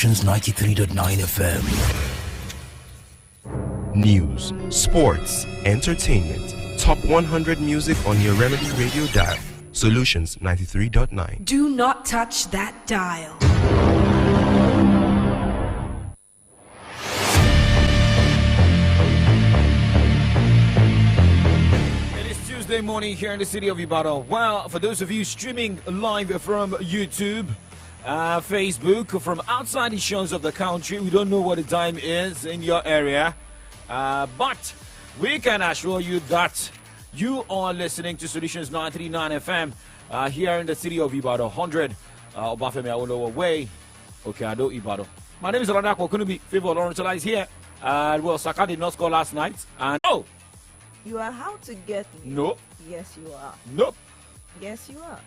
Solutions 93.9 FM. News, sports, entertainment. Top 100 music on your Remedy Radio dial. Solutions 93.9. Do not touch that dial. It is Tuesday morning here in the city of Ibadan. Well, for those of you streaming live from YouTube, Facebook, from outside the shores of the country, we don't know what the time is in your area, but we can assure you that you are listening to Solutions 939 FM here in the city of Ibadan, 100 Obafemi Awolowo Way, Okeado, Ibadan. My name is Oladako Kunubi. Favor Lawrence is here. Well, Saka did not score last night. And you are how to get me. No. Yes, you are. Nope. Yes, you are.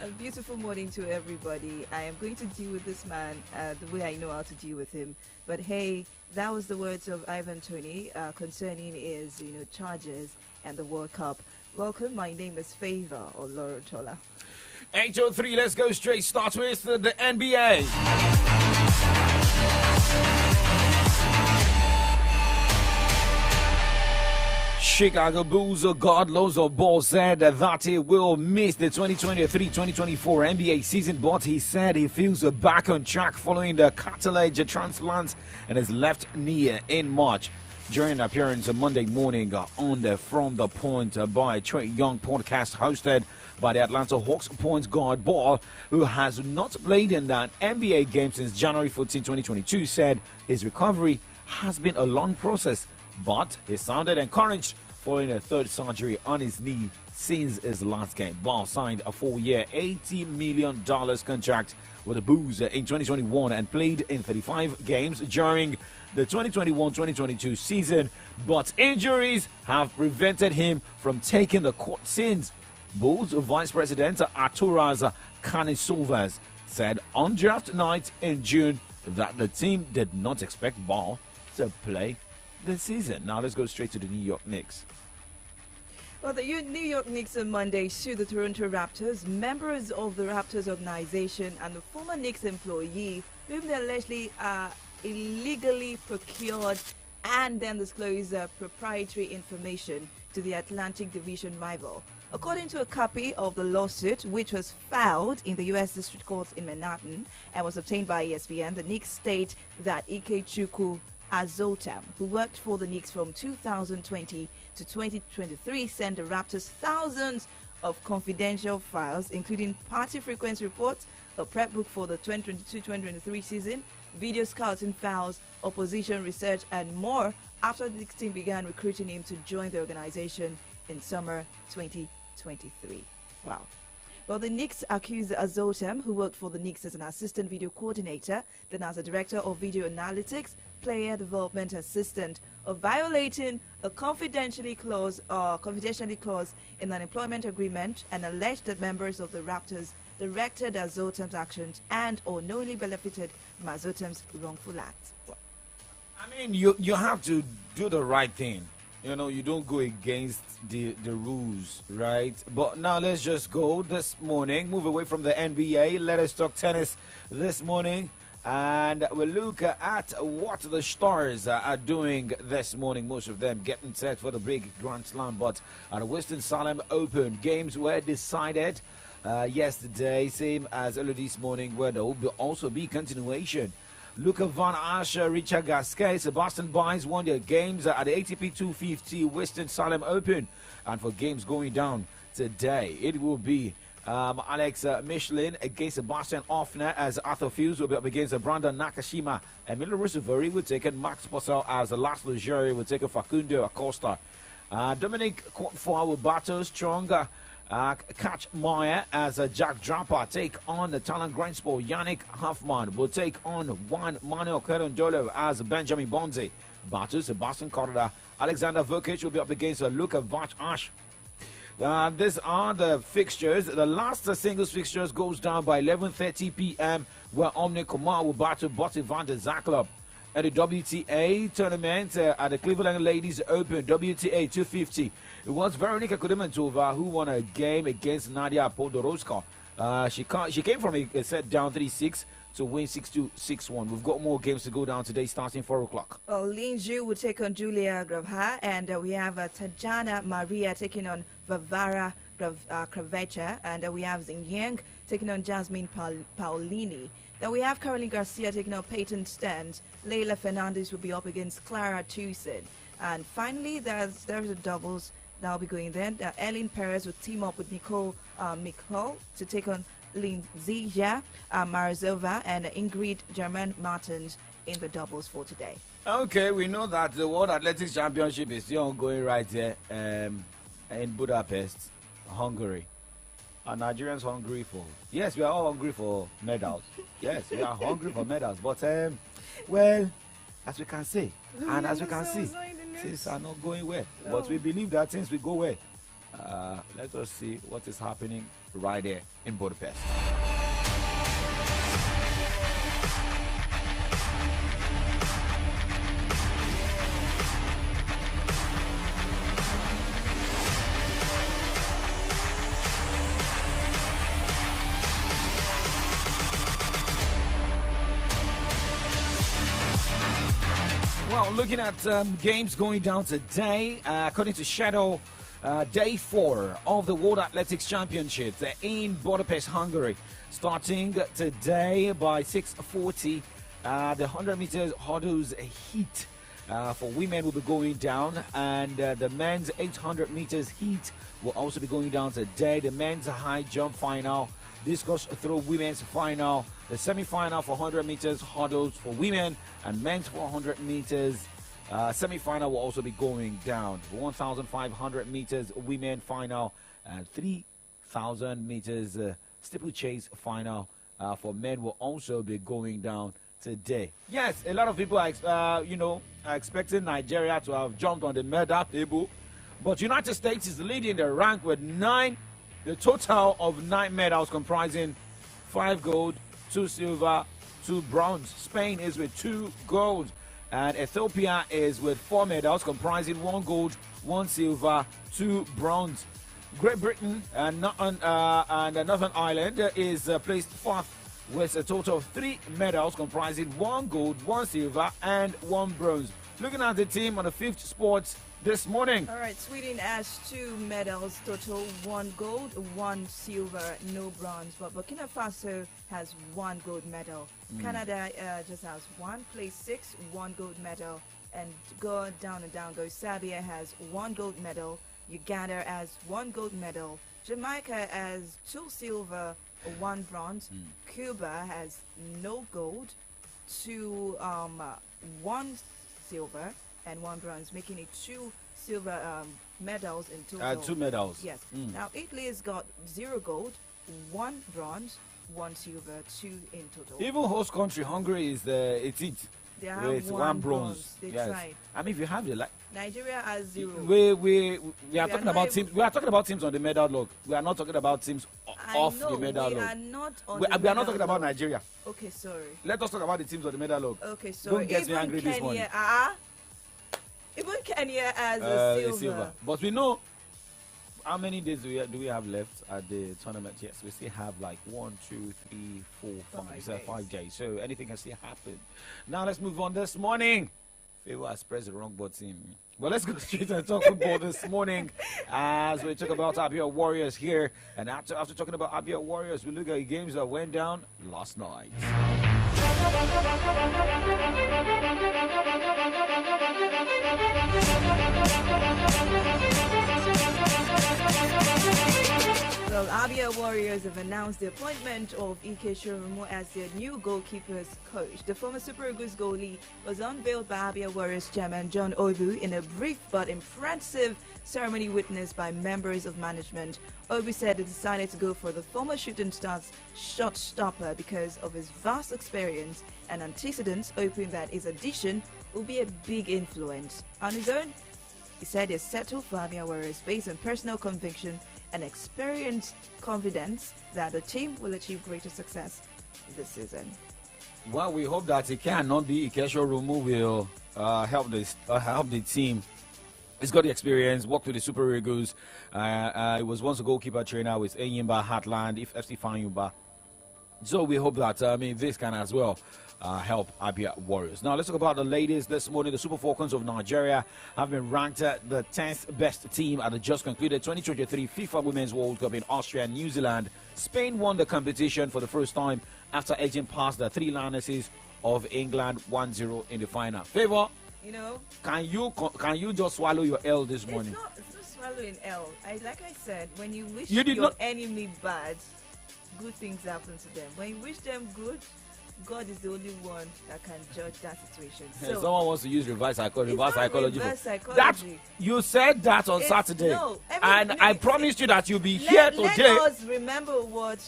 A beautiful morning to everybody. I am going to deal with this man the way I know how to deal with him. But hey, that was the words of Ivan Toney concerning his, charges and the World Cup. Welcome. My name is Favor Olorotola. 8:03. Let's go straight. Start with the NBA. Chicago Bulls guard Lonzo Ball said that he will miss the 2023-2024 NBA season, but he said he feels back on track following the cartilage transplant in his left knee in March. During an appearance on Monday morning on the From the Point by Trey Young podcast hosted by the Atlanta Hawks point guard Ball, who has not played in an NBA game since January 14, 2022, said his recovery has been a long process, but he sounded encouraged following a third surgery on his knee since his last game. Ball signed a 4-year, $80 million contract with the Bulls in 2021 and played in 35 games during the 2021-2022 season, but injuries have prevented him from taking the court since. Bulls Vice President Arturas Canisovas said on draft night in June that the team did not expect Ball to play this season. Now let's go straight to the New York Knicks. Well, the New York Knicks on Monday sued the Toronto Raptors, members of the Raptors organization, and the former Knicks employee, whom they allegedly illegally procured and then disclosed proprietary information to the Atlantic Division rival. According to a copy of the lawsuit, which was filed in the U.S. District Court in Manhattan and was obtained by ESPN, the Knicks state that Ikechukwu Azotam, who worked for the Knicks from 2020 to 2023, sent the Raptors thousands of confidential files, including party frequency reports, a prep book for the 2022-2023 season, video scouting files, opposition research, and more after the Knicks team began recruiting him to join the organization in summer 2023. Wow. Well, the Knicks accused Azotam, who worked for the Knicks as an assistant video coordinator, then as a director of video analytics, player development assistant, of violating a confidentiality clause in an employment agreement, and alleged that members of the Raptors directed Azotam's actions and or knowingly benefited from Azotam's wrongful acts. I mean, you have to do the right thing. You don't go against the rules, right? But now let's just go this morning, move away from the NBA. Let us talk tennis this morning. And we'll look at what the stars are doing this morning. Most of them getting set for the big Grand Slam. But at the Western Salem Open, games were decided yesterday, same as earlier this morning, where there will also be continuation. Luca Van Asher, Richard Gasquet, Sebastian Baez won their games at the ATP 250 Western Salem Open. And for games going down today, it will be Alex Michelin against Sebastian Offner, as Arthur Fields will be up against Brandon Nakashima. Emilio Roosevelt will take it. Max Purcell as Laszlo Jerry will take it. Facundo Acosta. Dominic Quatfoy will battle stronger. Catch Meyer as Jack Draper take on the talent grindsport. Yannick Hoffman will take on Juan Manuel Quirondolo as Benjamin Bonzi. Battles Sebastian Corda. Alexander Vukic will be up against Luka Vac-Ash. These are the fixtures. The last singles fixtures goes down by 11:30 p.m. where Omni Kumar will battle Botti van der Zaklob. At the WTA tournament at the Cleveland Ladies Open, WTA 250, it was Veronika Kudermetova who won a game against Nadia Podoroska. She came from a set down 3-6 to win 6-2, 6-1. We've got more games to go down today, starting 4 o'clock. Well, Linju will take on Julia Gravha, and we have Tajana Maria taking on Vavara Kravecha, and we have Xingyang taking on Jasmine Paulini. Then we have Caroline Garcia taking on Peyton Stearns. Leila Fernandez will be up against Clara Tucson. And finally, there's the doubles that will be going there. Ellen Perez will team up with Nicole Mikol to take on Linzija Marazova and Ingrid German Martins in the doubles for today. Okay, we know that the World Athletics Championship is still ongoing right here in Budapest, Hungary. Are Nigerians hungry for? Yes, we are all hungry for medals. Yes, we are hungry for medals. But, well, as we can say, and as we can see, things are not going well. No. But we believe that things will go well. Let us see what is happening right there in Budapest. Well, looking at games going down today, according to Shadow, day 4 of the World Athletics Championships in Budapest, Hungary, starting today by 6:40. The 100 meters hurdles heat for women will be going down, and the men's 800 meters heat will also be going down today. The men's high jump final, discus throw women's final, the semi-final for 100 meters hurdles for women, and men's 400 meters semi-final will also be going down. 1,500 meters women final and 3,000 meters steeplechase final for men will also be going down today. Yes, a lot of people are, are expecting Nigeria to have jumped on the medal table, but United States is leading the rank with 9. The total of 9 medals comprising 5 gold, 2 silver, 2 bronze. Spain is with 2 gold, and Ethiopia is with 4 medals comprising 1 gold, 1 silver, 2 bronze. Great Britain and Northern Ireland is placed 4th with a total of 3 medals comprising 1 gold, 1 silver, and 1 bronze. Looking at the team on the 5th spot this morning. All right, Sweden has 2 medals, total 1 gold, 1 silver, no bronze. But Burkina Faso has 1 gold medal. Canada just has 1, place 6, 1 gold medal. And go down and down goes Serbia has 1 gold medal. Uganda has 1 gold medal. Jamaica has 2 silver, 1 bronze. Cuba has no gold, 1 silver and 1 bronze, making it 2 silver medals in total. 2 medals. Yes. Now Italy has got 0 gold, 1 bronze, 1 silver, 2 in total. Even host country Hungary is it's it. They have 1 bronze. They tried. I mean, if you have the Nigeria has 0. We are talking about teams. We are talking about teams on the medal log. We are not talking about teams off the medal log. We are not on we the are not talking about Nigeria. Okay, sorry. Let us talk about the teams on the medal log. Okay, sorry. Don't get me angry this morning. Even Kenya has a silver. But we know how many days do we have left at the tournament? Yes, we still have like 1, 2, 3, 4, 5, 5 days. So anything can still happen. Now let's move on this morning. Favor has pressed the wrong button. Well, let's go straight and talk football this morning as we talk about Abia Warriors here. And after talking about Abia Warriors, we look at the games that went down last night. Well, Abia Warriors have announced the appointment of Ike Shoromo as their new goalkeepers coach. The former Super Eagles goalie was unveiled by Abia Warriors chairman John Obu in a brief but impressive ceremony witnessed by members of management. Obu said he decided to go for the former Shooting Stars shot stopper because of his vast experience and antecedents, hoping that his addition will be a big influence. On his own, he said he's settled for Abia Warriors based on personal conviction and experienced confidence that the team will achieve greater success this season. Well, we hope that it cannot be Ikesho Rumu will help the team. He's got the experience, worked with the Super Eagles. He was once a goalkeeper trainer with Enyimba Heartland, FC Fanyumba. So we hope that this can as well help Abia Warriors. Now let's talk about the ladies this morning. The Super Falcons of Nigeria have been ranked the 10th best team at the just concluded 2023 FIFA Women's World Cup in Austria and New Zealand. Spain won the competition for the first time after edging past the Three Lionesses of England 1-0 in the final. Favor, can you just swallow your L this morning? It's not swallowing L. Like I said, when you wish You did your not- enemy bad, good things happen to them. When you wish them good, God is the only one that can judge that situation. So Someone wants to use reverse psychology. It's not Psychology. reverse That psychology. you said that on It's- Saturday, no, and I promised you that you'll be here let today. us remember what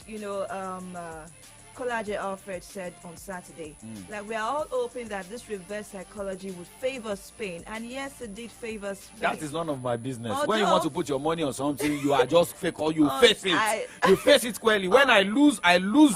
Kolaje Alfred said on Saturday. Like, we are all hoping that this reverse psychology would favor Spain, and yes, it did favor Spain. That is none of my business. Although- When you want to put your money on something, you are just fake, or you Oh, face it. You face it squarely. When I lose, I lose.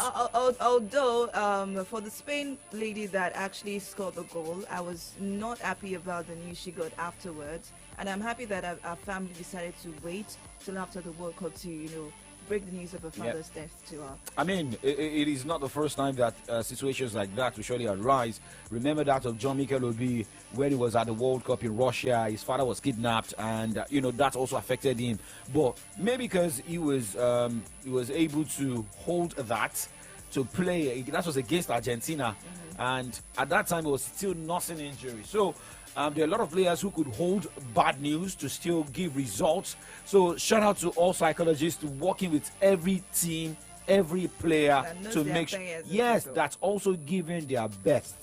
Although for the Spain lady that actually scored the goal, I was not happy about the news she got afterwards, and I'm happy that our family decided to wait till after the World Cup to break the news of her father's death to her. I mean, it is not the first time that situations like that will surely arise. Remember that of John Mikel Obi when he was at the World Cup in Russia. His father was kidnapped, and that also affected him. But maybe because he was able to hold that to play. That was against Argentina, and at that time it was still nursing injury. So there are a lot of players who could hold bad news to still give results. So shout out to all psychologists working with every team, every player to make sure, yes, that's also giving their best.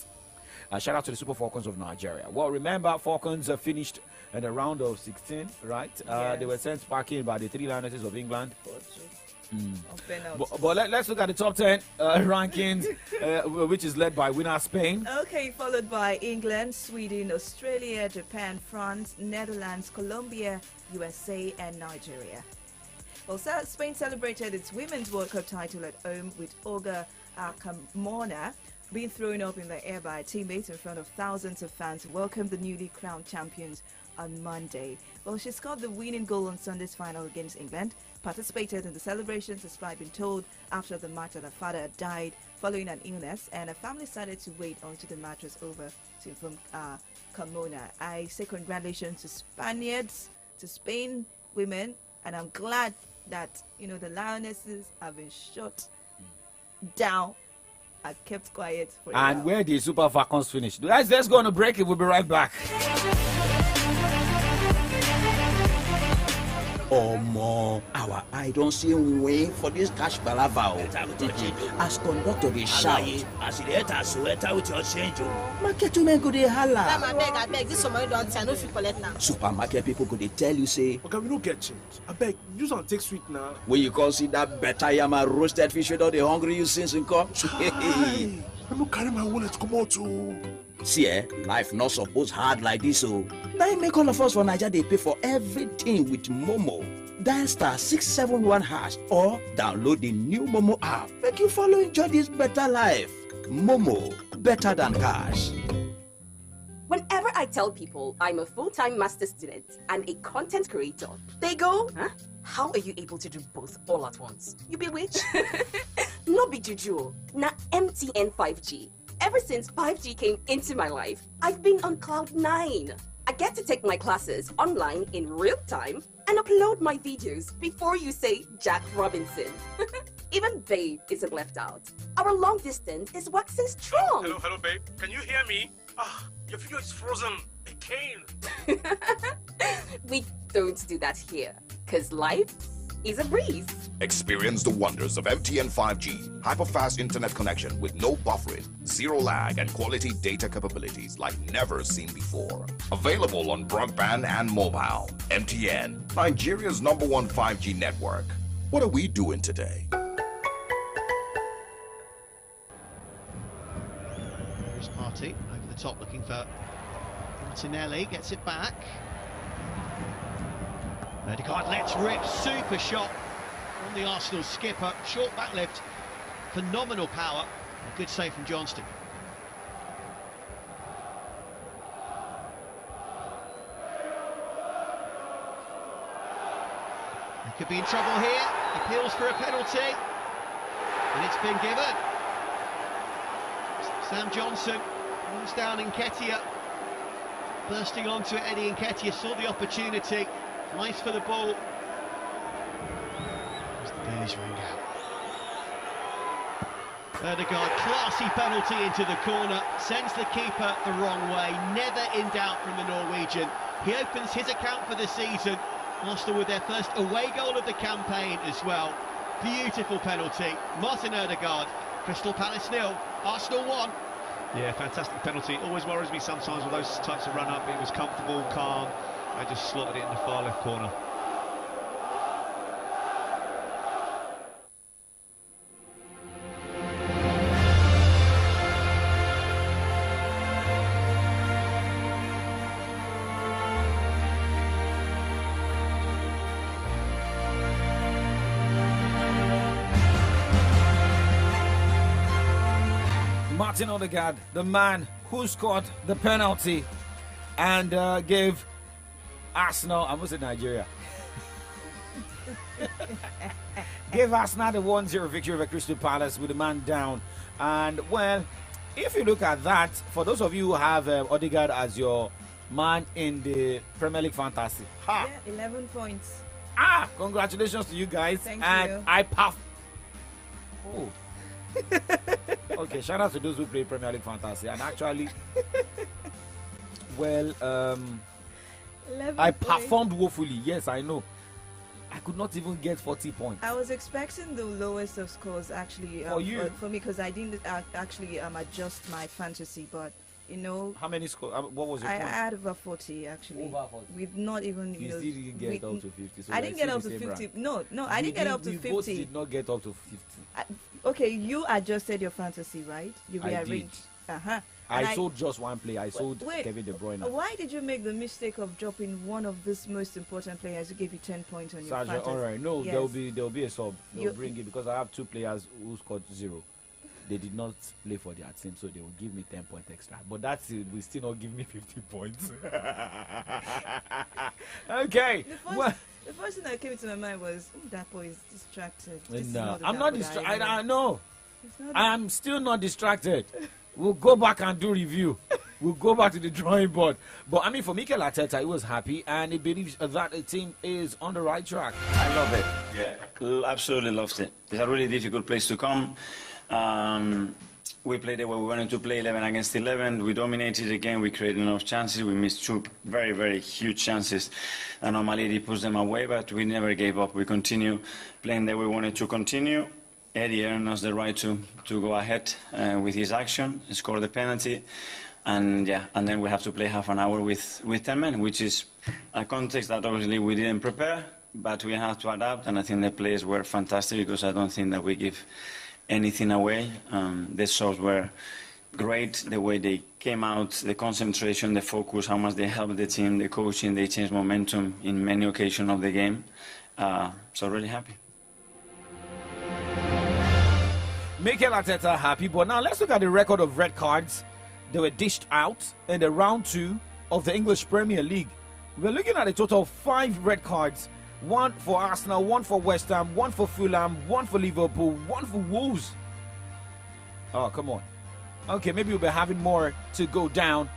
Shout out to the Super Falcons of Nigeria. Well, remember, Falcons finished in the round of 16, right? Yes. They were sent packing by the Three Lionesses of England. But Let's look at the top 10 rankings, which is led by winner Spain. Okay, followed by England, Sweden, Australia, Japan, France, Netherlands, Colombia, USA, and Nigeria. Well, Spain celebrated its Women's World Cup title at home with Olga Carmona being thrown up in the air by teammates in front of thousands of fans who welcomed the newly crowned champions on Monday. Well, she scored the winning goal on Sunday's final against England, participated in the celebrations despite being told after the match that her father had died following an illness, and her family decided to wait until the match was over to inform Carmona. I say congratulations to Spaniards, to Spain women, and I'm glad that the Lionesses have been shut down and kept quiet for a And while. where the Super Falcons finished. Let's go on a break and we'll be right back. Omo, our eye don't see way for this cash palava. As conductor dey shout, As you enter, so enter with your change. market women go dey holla. I beg, this one don't tell, no fit collect now. Supermarket people go dey tell you say, Okay, we don't get change. I beg, use and take sweet now. when you come see that better yama roasted fish wey don dey hungry you since you come. I don't carry my wallet come out too. See life not suppose hard like this o. Na im make all of us for Naija dey pay for everything with Momo. Dial star 671 hash or download the new Momo app. Make you follow enjoy this better life. Momo, better than cash. Whenever I tell people I'm a full-time master student and a content creator, they go, huh? How are you able to do both all at once? You bewitch? No be juju. Na MTN 5G. Ever since 5G came into my life, I've been on cloud 9. I get to take my classes online in real time and upload my videos before you say Jack Robinson. Even Babe isn't left out. Our long distance is waxing strong. Hello, babe. Can you hear me? Your video is frozen again. We don't do that here, because life is a breeze. Experience the wonders of MTN 5G. Hyper-fast internet connection with no buffering, zero lag, and quality data capabilities like never seen before. Available on broadband and mobile. MTN, Nigeria's #1 5G network. What are we doing today? Here's Party over the top looking for Martinelli, gets it back. Odegaard lets rip, super shot from the Arsenal skipper, short back lift, phenomenal power, a good save from Johnston. He could be in trouble here, appeals for a penalty. And it's been given. Sam Johnson moves down Nketiah. Bursting onto it, Eddie Nketiah saw the opportunity. Nice for the ball. As the bells ring out. Ødegaard, classy penalty into the corner, sends the keeper the wrong way, never in doubt from the Norwegian. He opens his account for the season, Arsenal with their first away goal of the campaign as well. Beautiful penalty, Martin Ødegaard, Crystal Palace 0, Arsenal 1. Yeah, fantastic penalty. Always worries me sometimes with those types of run-up. It was comfortable, calm, and just slotted it in the far left corner. Martin Ødegaard, the man who scored the penalty and gave Arsenal, I must say Nigeria, gave Arsenal the 1-0 victory over Crystal Palace with the man down. And, well, if you look at that, for those of you who have Ødegaard as your man in the Premier League fantasy, yeah, 11 points. Congratulations to you guys. Thank and you. Okay, shout out to those who play Premier League fantasy. And actually, well, I performed woefully. Yes, I know. I could not even get 40 points. I was expecting the lowest of scores actually for me, because I didn't actually adjust my fantasy, but you know. How many scores? What was your point? I had over 40 actually. Over 40. With not even you still didn't get up to 50. So I didn't get up to 50. No, I didn't get up to 50. You both did not get up to 50. Okay, you adjusted your fantasy, right? You rearranged. I sold just one player. I sold Kevin De Bruyne. Why did you make the mistake of dropping one of these most important players who gave you 10 points on your fantasy? All right, no, yes. there'll be a sub. They'll bring it because I have two players who scored 0. They did not play for their team, so they will give me 10 points extra. But that's it. Will still not give me 50 points. Okay. The first thing that came to my mind was, that boy is distracted. No, I'm not distracted. I know. I'm still not distracted. We'll go back and do review. We'll go back to the drawing board. But I mean, for Mikel Arteta, he was happy and he believes that the team is on the right track. I love it. Yeah, absolutely loved it. It's a really difficult place to come. We played the way we wanted to play, 11 against 11. We dominated the game. We created enough chances. We missed 2 very, very huge chances. And normally he puts them away, but we never gave up. We continue playing the way we wanted to continue. Eddie earned us the right to go ahead with his action, score the penalty. And then we have to play half an hour with 10 men, which is a context that obviously we didn't prepare, but we have to adapt. And I think the players were fantastic because I don't think that we give anything away. The shots were great, the way they came out, the concentration, the focus, how much they helped the team, the coaching, they changed momentum in many occasions of the game. So really happy. Mikel Arteta happy, but now let's look at the record of red cards that were dished out in the round 2 of the English Premier League. We're looking at a total of 5 red cards. 1 for Arsenal, 1 for West Ham, 1 for Fulham, 1 for Liverpool, 1 for Wolves. Oh, come on. Okay, maybe we'll be having more to go down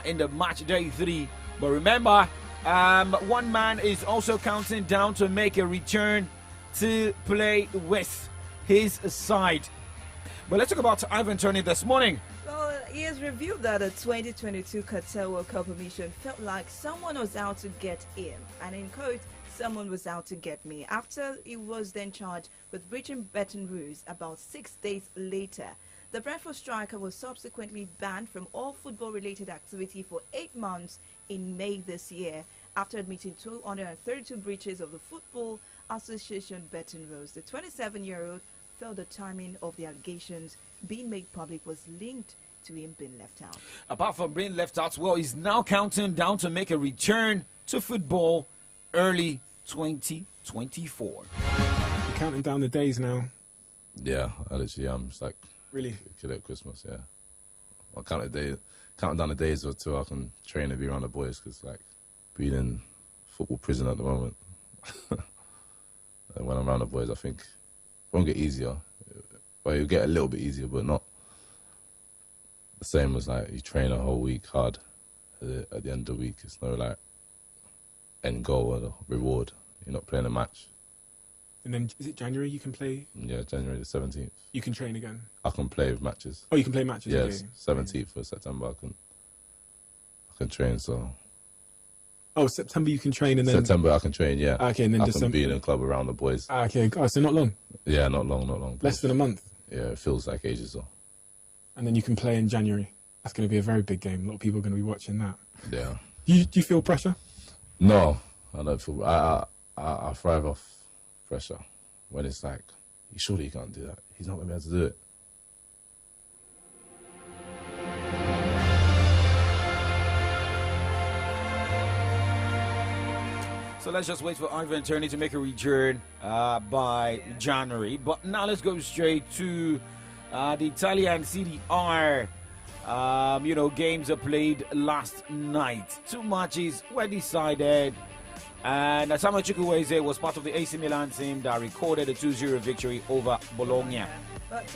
in the match day 3. But remember, one man is also counting down to make a return to play with his side. But let's talk about Ivan Toney this morning. Well, he has revealed that the 2022 Qatar World Cup mission felt like someone was out to get him. And in quote, someone was out to get me. After he was then charged with breaching betting rules about 6 days later. The Brentford striker was subsequently banned from all football-related activity for 8 months in May this year after admitting 232 breaches of the Football Association betting rules. The 27-year-old felt the timing of the allegations being made public was linked to him being left out. Apart from being left out, well, he's now counting down to make a return to football early 2024. You're counting down the days now. Yeah, I literally am. It's like really kid at Christmas. Yeah, I'll counting down the days or two I can train and be around the boys because like being in football prison at the moment. And when I'm around the boys, I think it won't get easier. But it'll get a little bit easier, but not the same as like you train a whole week hard. At the end of the week, it's no like end goal or reward. You're not playing a match. And then, is it January you can play? Yeah, January the 17th. You can train again? I can play matches. Oh, you can play matches? Yes, okay. 17th of September I can train, so... Oh, September you can train and then... September I can train, yeah. Okay, and then I December... can be in a club around the boys. Okay, oh, so not long? Yeah, not long. Less than a month? Yeah, it feels like ages though. And then you can play in January. That's going to be a very big game. A lot of people are going to be watching that. Yeah. Do you feel pressure? No, I don't feel... I thrive off pressure. When it's like, surely he can't do that. He's not going to be able to do it. So let's just wait for Ivan Toney to make a return by January. But now let's go straight to the Italian Serie R. Games are played last night. 2 matches were decided. And Samuel Chukwueze was part of the AC Milan team that recorded a 2-0 victory over Bologna. But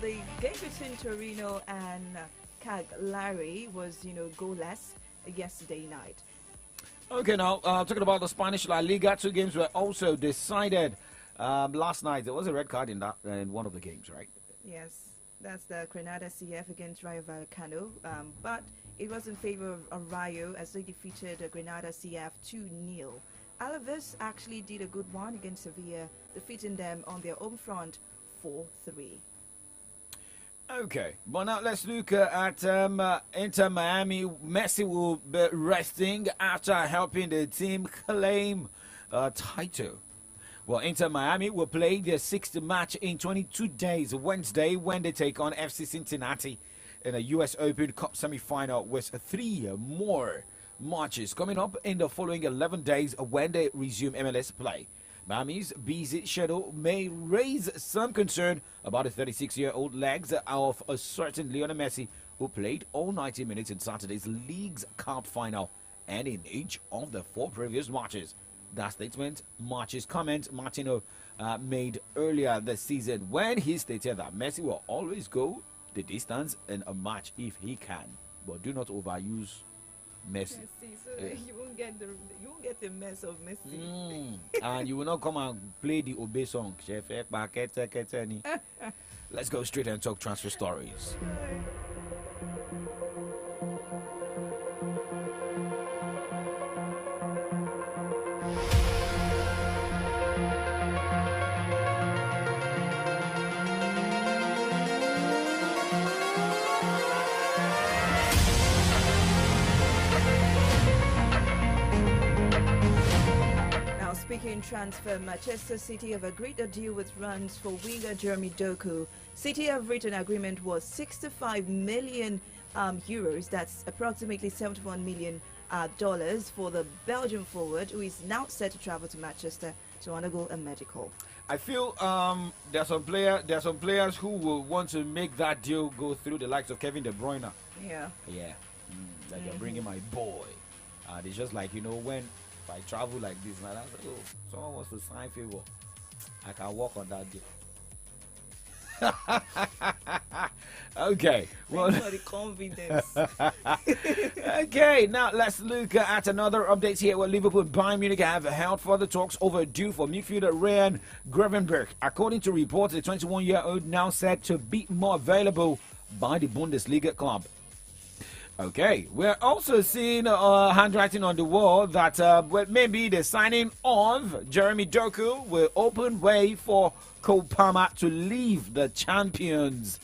the game between Torino and Cagliari was, goalless yesterday night. Okay, now talking about the Spanish La Liga, 2 games were also decided last night. There was a red card in one of the games, right? Yes, that's the Granada CF against Rayo Vallecano. But it was in favor of Rayo as they defeated Granada CF 2-0. Alaves actually did a good one against Sevilla, defeating them on their home front 4-3. Okay, but now let's look at Inter Miami. Messi will be resting after helping the team claim a title. Well, Inter Miami will play their 6th match in 22 days, Wednesday, when they take on FC Cincinnati in a U.S. Open Cup semi-final with 3 more matches coming up in the following 11 days when they resume MLS play. Miami's busy schedule may raise some concern about the 36-year-old legs of a certain Lionel Messi, who played all 90 minutes in Saturday's League's Cup final and in each of the 4 previous matches. That statement matches comment Martino made earlier this season when he stated that Messi will always go the distance in a match if he can, but do not overuse Messi. So you won't get the mess of Messi. And you will not come and play the Obey song. Let's go straight and talk transfer stories. Speaking transfer, Manchester City have agreed a deal with Rennes for winger Jeremy Doku. City have written an agreement worth 65 million euros. That's approximately $71 million for the Belgian forward, who is now set to travel to Manchester to undergo a medical. I feel there are some players who will want to make that deal go through, the likes of Kevin De Bruyne. Yeah. Like you're bringing my boy. It's just like, when I travel like this, now that's someone wants to sign favor. I can work on that deal. Okay. Well, for the confidence. Okay, now let's look at another update here where Liverpool and Bayern Munich have held further talks overdue for midfielder Ryan Gravenberch. According to reports, the 21-year-old now said to be more available by the Bundesliga club. Okay, we're also seeing handwriting on the wall that maybe the signing of Jeremy Doku will open way for Cole Palmer to leave the champions.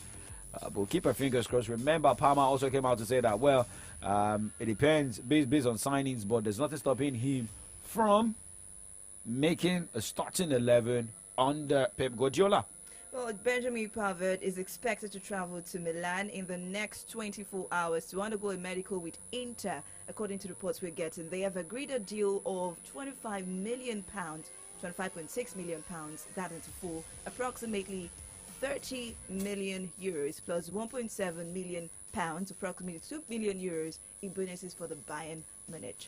But keep our fingers crossed. Remember, Palmer also came out to say that, it depends based on signings, but there's nothing stopping him from making a starting 11 under Pep Guardiola. Well, Benjamin Pavard is expected to travel to Milan in the next 24 hours to undergo a medical with Inter, according to reports we're getting. They have agreed a deal of £25 million, £25.6 million, that into full, approximately 30 million euros plus 1.7 million pounds, approximately 2 million euros in bonuses for the Bayern Munich.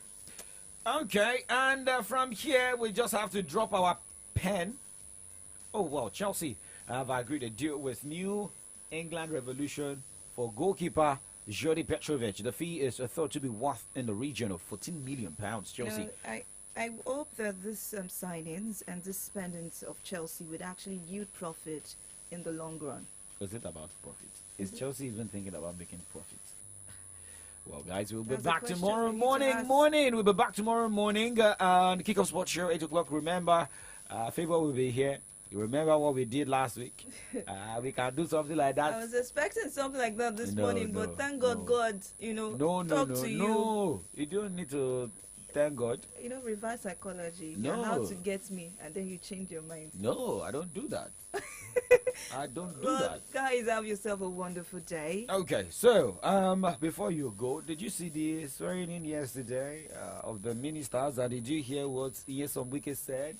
Okay, and from here we just have to drop our pen. Oh, wow, Chelsea have agreed a deal with New England Revolution for goalkeeper Jordi Petrovic. The fee is thought to be worth in the region of £14 million. Chelsea. I hope that this signings and this spendings of Chelsea would actually yield profit in the long run. Is it about profit? Is Chelsea even thinking about making profit? Well, guys, we'll be That's a back question tomorrow we need to morning. We'll be back tomorrow morning on the Kickoff Sports Show, 8 o'clock. Remember, Favor will be here. You remember what we did last week? We can do something like that. I was expecting something like that this morning, but thank God, God, talk to you. No, you don't need to thank God. Reverse psychology. No. How to get me, and then you change your mind. No, I don't do that. I don't do that. Guys, have yourself a wonderful day. Okay, so before you go, did you see the swearing in yesterday of the ministers? And did you hear what Nyesom Wike said?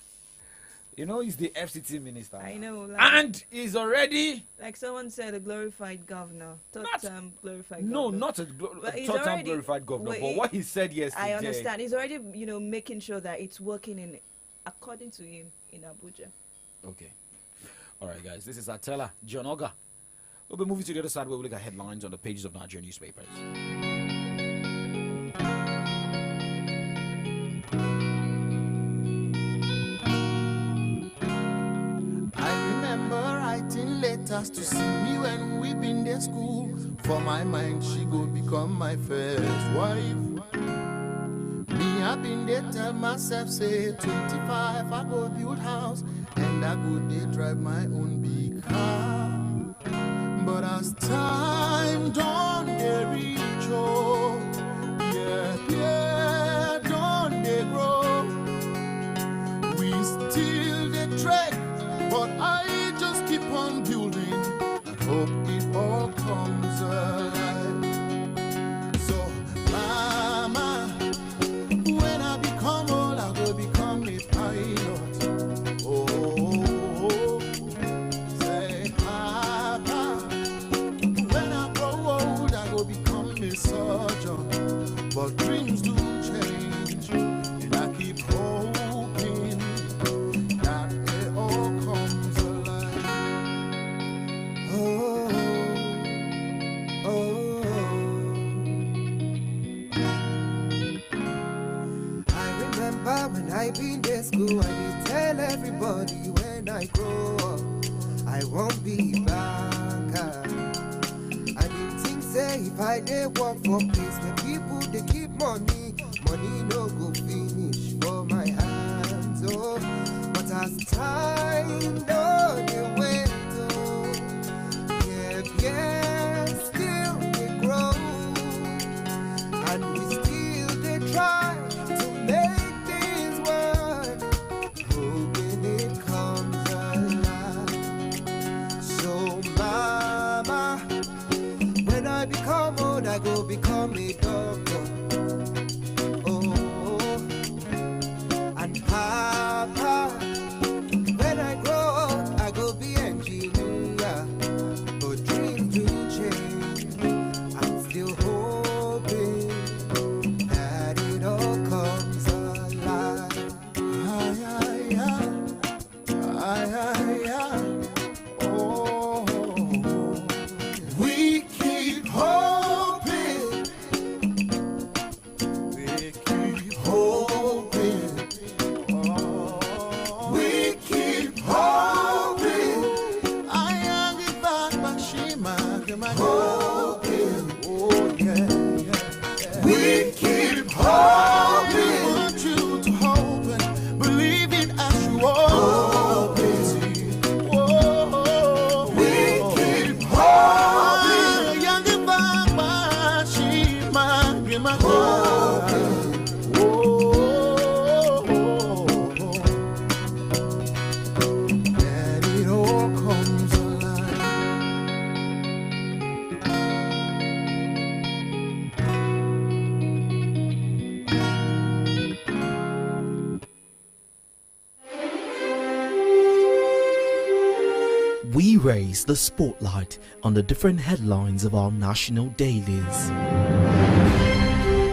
He's the FCT minister. I know. And he's already... Like someone said, a glorified governor. Third-time glorified No, governor. not a third-time glorified governor. But what he said yesterday... I understand. He's already, making sure that it's working according to him, in Abuja. Okay. All right, guys. This is Atela John Oga. We'll be moving to the other side where we look at headlines on the pages of Nigerian newspapers. Letters to see me when we been there school. For my mind, she go become my first wife. Me, I been there tell myself, say 25, I go build house, and I go there drive my own big car. But as time don't they reach, oh, yeah, don't they grow? We still they trek, but I just keep on building and hope it all comes alive. So, mama, when I become old, I will become a pilot. Oh, say, papa, when I grow old, I will become a surgeon. But dreams do change, and I keep hoping that it all comes alive. I remember when I been in school, I did tell everybody when I grow up, I won't be a banker. I didn't think, say, if I did work for place where people they keep money no go finish for my hands, oh. But as time done, it went on, yeah, still they grow, and we still they try to make things work, hoping it comes alive. So mama, when I become old, I go become a doctor. Oh, and papa, when I grow up, I go be engineer. But dreams do change. I'm still hoping that it all comes alive. Oh, we keep hoping. We keep hoping. We keep hoping. I am the back, Bashima, hoping. Oh, yeah. We keep hoping. Want you to hope and believe it as you are. We keep hoping. Young the back, Bashima, hoping. That it all comes alive. We raise the spotlight on the different headlines of our national dailies.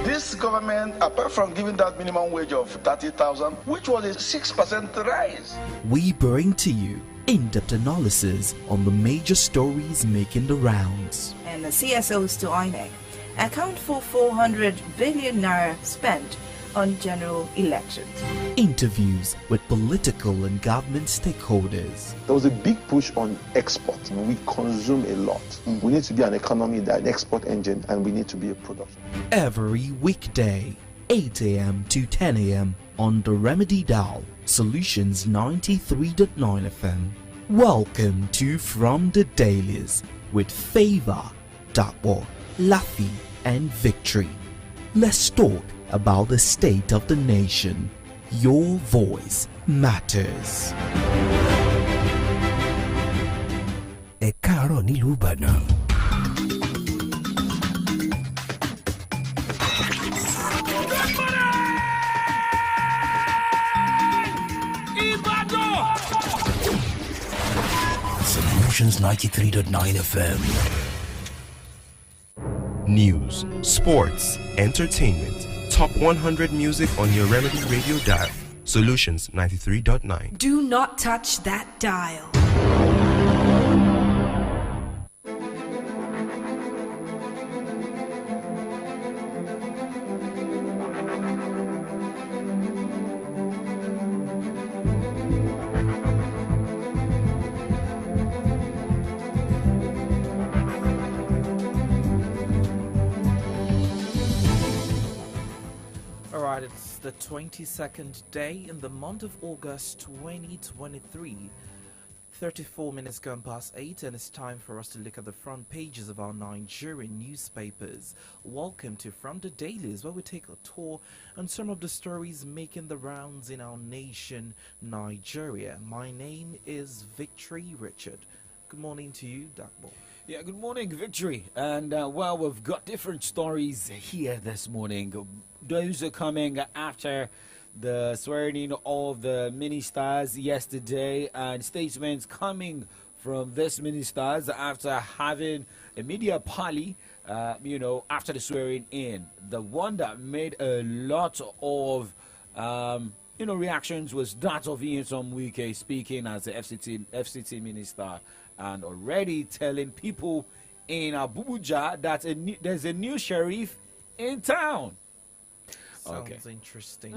This government apart from giving that minimum wage of 30,000, which was a 6% rise. We bring to you in-depth analysis on the major stories making the rounds. And the CSOs to INEC account for 400 billion naira spent on general elections. Interviews with political and government stakeholders. There was a big push on export. We consume a lot. We need to be an economy, an export engine, and we need to be a production. Every weekday, 8 a.m. to 10 a.m. on the Remedy Dial, Solutions 93.9 FM. Welcome to From the Dailies with Favor, Dakbo, Laffy, and Victory. Let's talk about the state of the nation. Your voice matters. Ẹ káàárọ̀ nílùú Ìbàdàn. Solutions 93.9 FM. News, sports, entertainment, top 100 music on your Remedy Radio dial. Solutions 93.9. Do not touch that dial. It's the 22nd day in the month of August 2023. 34 minutes gone past 8, and it's time for us to look at the front pages of our Nigerian newspapers. Welcome to From the Dailies, where we take a tour on some of the stories making the rounds in our nation, Nigeria. My name is Victory Richard. Good morning to you, Dakbo. Yeah, good morning, Victory. And well, we've got different stories here this morning. Those are coming after the swearing in of the ministers yesterday, and statements coming from these ministers after having a media parley, after the swearing in. The one that made a lot of reactions was that of Nyesom Wike speaking as the FCT minister, and already telling people in Abuja that there's a new sheriff in town. Sounds interesting.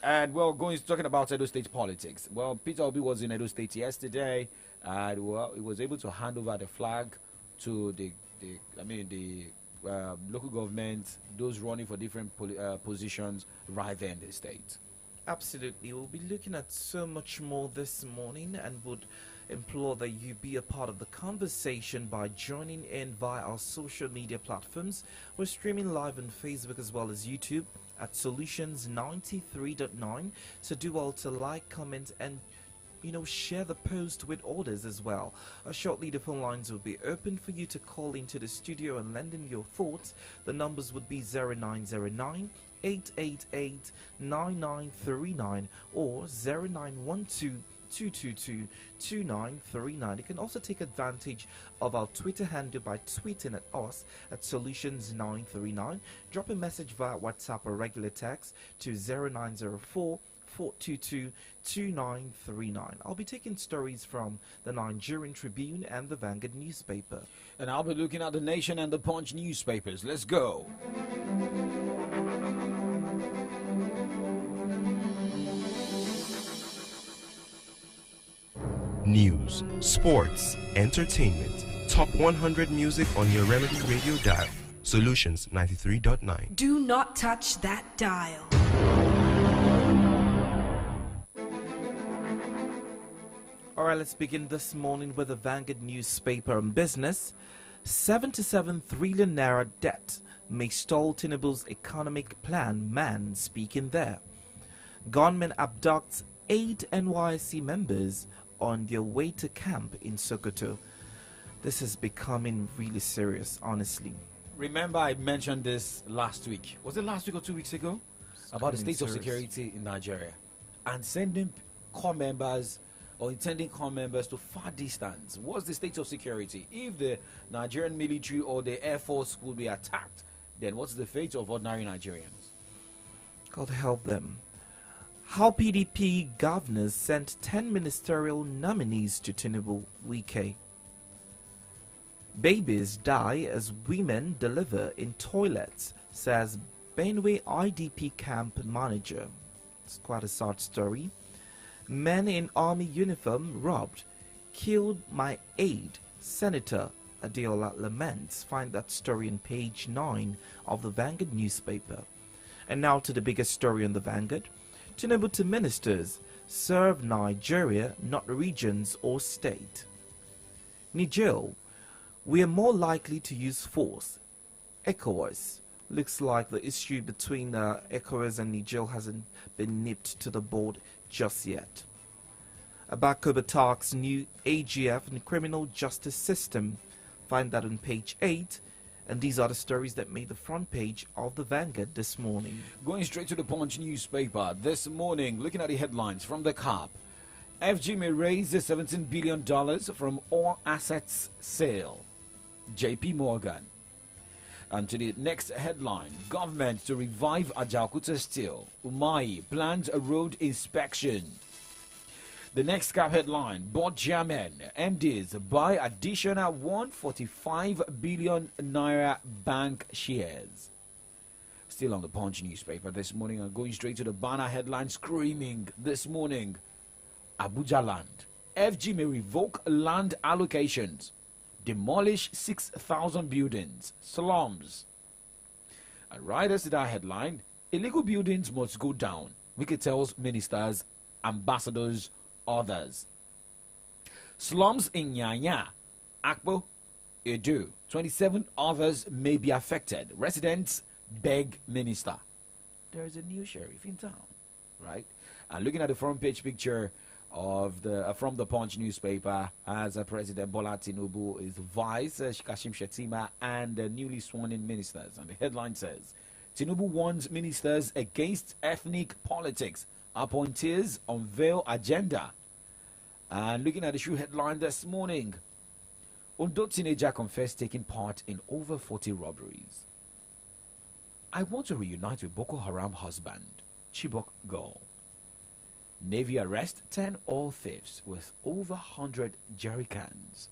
And well, talking about Edo State politics. Well, Peter Obi was in Edo State yesterday, and well, he was able to hand over the flag to the local government, those running for different positions right there in the state. Absolutely. We'll be looking at so much more this morning, and would implore that you be a part of the conversation by joining in via our social media platforms. We're streaming live on Facebook as well as YouTube at Solutions 93.9. So do well to like, comment, and share the post with others as well. Shortly, the phone lines will be open for you to call into the studio and lend in your thoughts. The numbers would be 0909 888 9939 or 0912 222-2939. You can also take advantage of our Twitter handle by tweeting at us at Solutions939. Drop a message via WhatsApp or regular text to 0904 422-2939. I'll be taking stories from the Nigerian Tribune and the Vanguard newspaper. And I'll be looking at the Nation and the Punch newspapers. Let's go. News, sports, entertainment, top 100 music on your Remedy Radio dial. Solutions 93.9. Do not touch that dial. Alright, let's begin this morning with the Vanguard newspaper on business. 77 trillion naira debt may stall Tinubu's economic plan, man speaking there. Gunmen abducts 8 NYC members on their way to camp in Sokoto. This is becoming really serious, honestly. Remember, I mentioned this last week. Was it last week or 2 weeks ago? About the state of security in Nigeria and sending corps members or intending corps members to far distance. What's the state of security? If the Nigerian military or the Air Force will be attacked, then what's the fate of ordinary Nigerians? God help them. How PDP governors sent 10 ministerial nominees to Tinubu Wike. Babies die as women deliver in toilets, says Benue IDP camp manager. It's quite a sad story. Men in army uniform robbed, killed my aide, Senator Adeola laments. Find that story on page 9 of the Vanguard newspaper. And now to the biggest story on the Vanguard. Tinubu to ministers, serve Nigeria, not regions or state. Niger, we are more likely to use force. ECOWAS. Looks like the issue between ECOWAS and Niger hasn't been nipped to the board just yet. Abakoba talks new AGF and criminal justice system. Find that on page 8. And these are the stories that made the front page of the Vanguard this morning. Going straight to the Punch newspaper this morning, looking at the headlines from the CAP. FG may raise $17 billion from all assets sale. JP Morgan. And to the next headline, government to revive Ajaokuta Steel. Umai plans a road inspection. The next cap headline, board chairman, MDs buy additional 145 billion naira bank shares. Still on the Punch newspaper this morning, and going straight to the banner headline screaming this morning, Abuja land. FG may revoke land allocations, demolish 6,000 buildings, slums. And right as to that headline, illegal buildings must go down. Wike tells ministers, ambassadors, others. Slums in Nyanya, Akpo, Edo, 27 others may be affected. Residents beg minister. There is a new sheriff in town, right? And looking at the front page picture of the from the Punch newspaper, as President Bola Tinubu is vice Kashim Shettima and the newly sworn-in ministers. And the headline says, Tinubu warns ministers against ethnic politics. Appointees unveil agenda. And looking at the shoe headline this morning, Ondo teenager confessed taking part in over 40 robberies. I want to reunite with Boko Haram husband, Chibok girl. Navy arrest 10 oil thieves with over 100 jerry cans.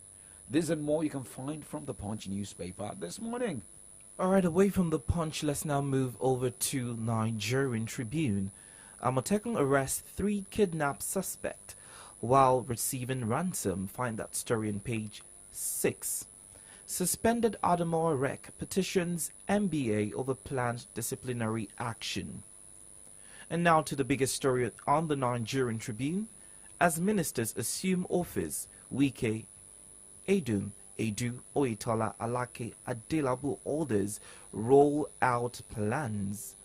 This and more you can find from the Punch newspaper this morning. Alright, away from the Punch, let's now move over to Nigerian Tribune. Amotekun arrests 3 kidnapped suspects while receiving ransom. Find that story on page 6. Suspended Adamawa Rec petitions MBA over planned disciplinary action. And now to the biggest story on the Nigerian Tribune. As ministers assume office, Wike, Edu, Oyetola, Alake, Adelabu orders roll out plans.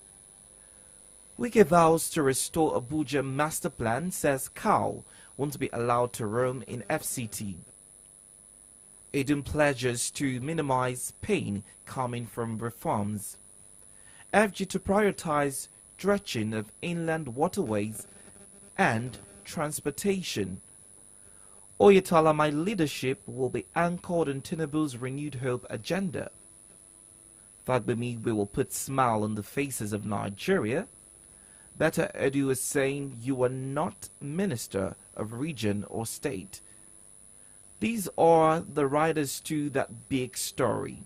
Wike vows to restore Abuja master plan, says Cow won't be allowed to roam in FCT. Edun pledges to minimize pain coming from reforms. FG to prioritize dredging of inland waterways and transportation. Oyetola, my leadership will be anchored in Tinubu's renewed hope agenda. Fagbemi, we will put smile on the faces of Nigeria. Better Edu is saying you are not minister of region or state. These are the riders to that big story.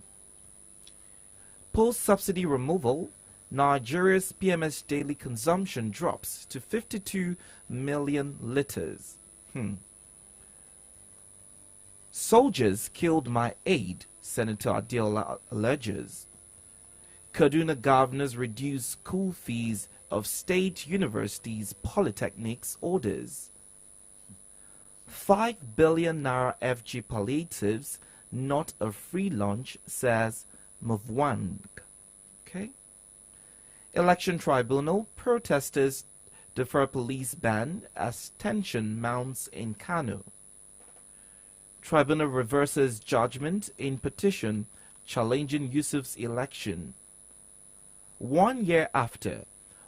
Post-subsidy removal, Nigeria's PMS daily consumption drops to 52 million liters. Soldiers killed my aide, Senator Adeola alleges. Kaduna governors reduce school fees of state universities, polytechnics orders. 5 billion naira FG palliatives, not a free lunch, says Mvwang. Okay. Election tribunal, protesters defer police ban as tension mounts in Kano. Tribunal reverses judgment in petition challenging Yusuf's election. 1 year after,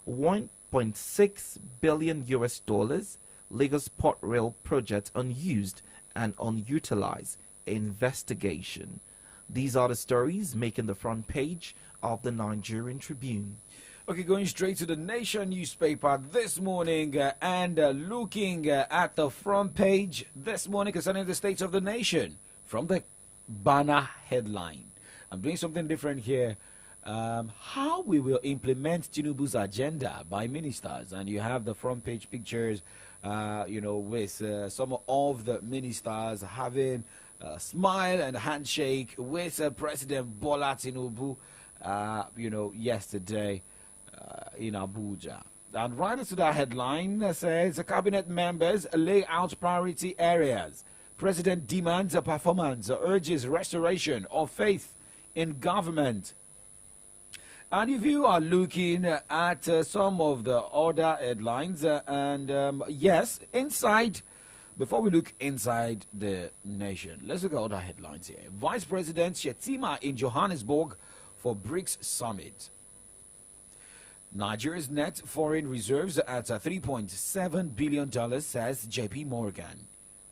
1.6 billion US dollars, Lagos Port Rail project unused and unutilized. Investigation. These are the stories making the front page of the Nigerian Tribune. Okay, going straight to the Nation newspaper this morning and looking at the front page this morning concerning the state of the nation from the banner headline. I'm doing something different here. How we will implement Tinubu's agenda by ministers, and you have the front page pictures, with some of the ministers having a smile and handshake with President Bola Tinubu, yesterday. In Abuja. And right into that headline says the cabinet members lay out priority areas. President demands a performance, urges restoration of faith in government. And if you are looking at some of the other headlines, yes, inside, before we look inside the nation, let's look at other headlines here. Vice President Shetima in Johannesburg for BRICS Summit. Nigeria's net foreign reserves at $3.7 billion, says JP Morgan.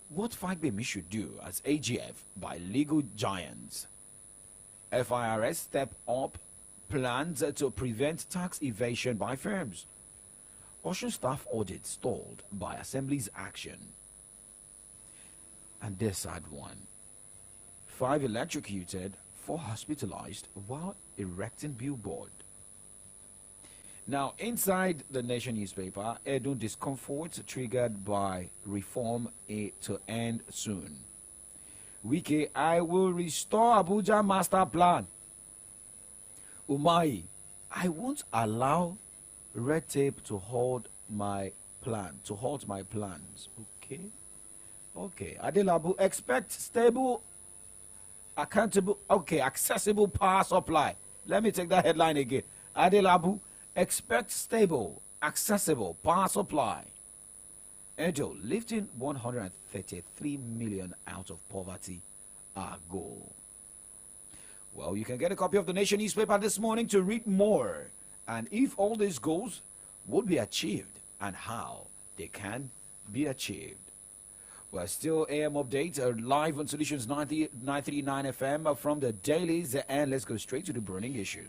What Fagbemi should do as AGF by legal giants. FIRS step up plans to prevent tax evasion by firms. Ocean staff audit stalled by Assembly's action. And this sad one. 5 electrocuted, 4 hospitalized while erecting billboard. Now, inside the Nation newspaper, Edo discomfort triggered by reform to end soon. Wike, I will restore Abuja master plan. Umai, I won't allow red tape to halt my plans. Okay. Adelabu, expect stable, accountable, accessible power supply. Let me take that headline again. Adelabu, expect stable, accessible power supply. Edo lifting 133 million out of poverty, our goal. Well, you can get a copy of the Nation newspaper this morning to read more, and if all these goals would be achieved and how they can be achieved. Well, still AM updates are live on Solutions 939 FM from the dailies, and let's go straight to the burning issue.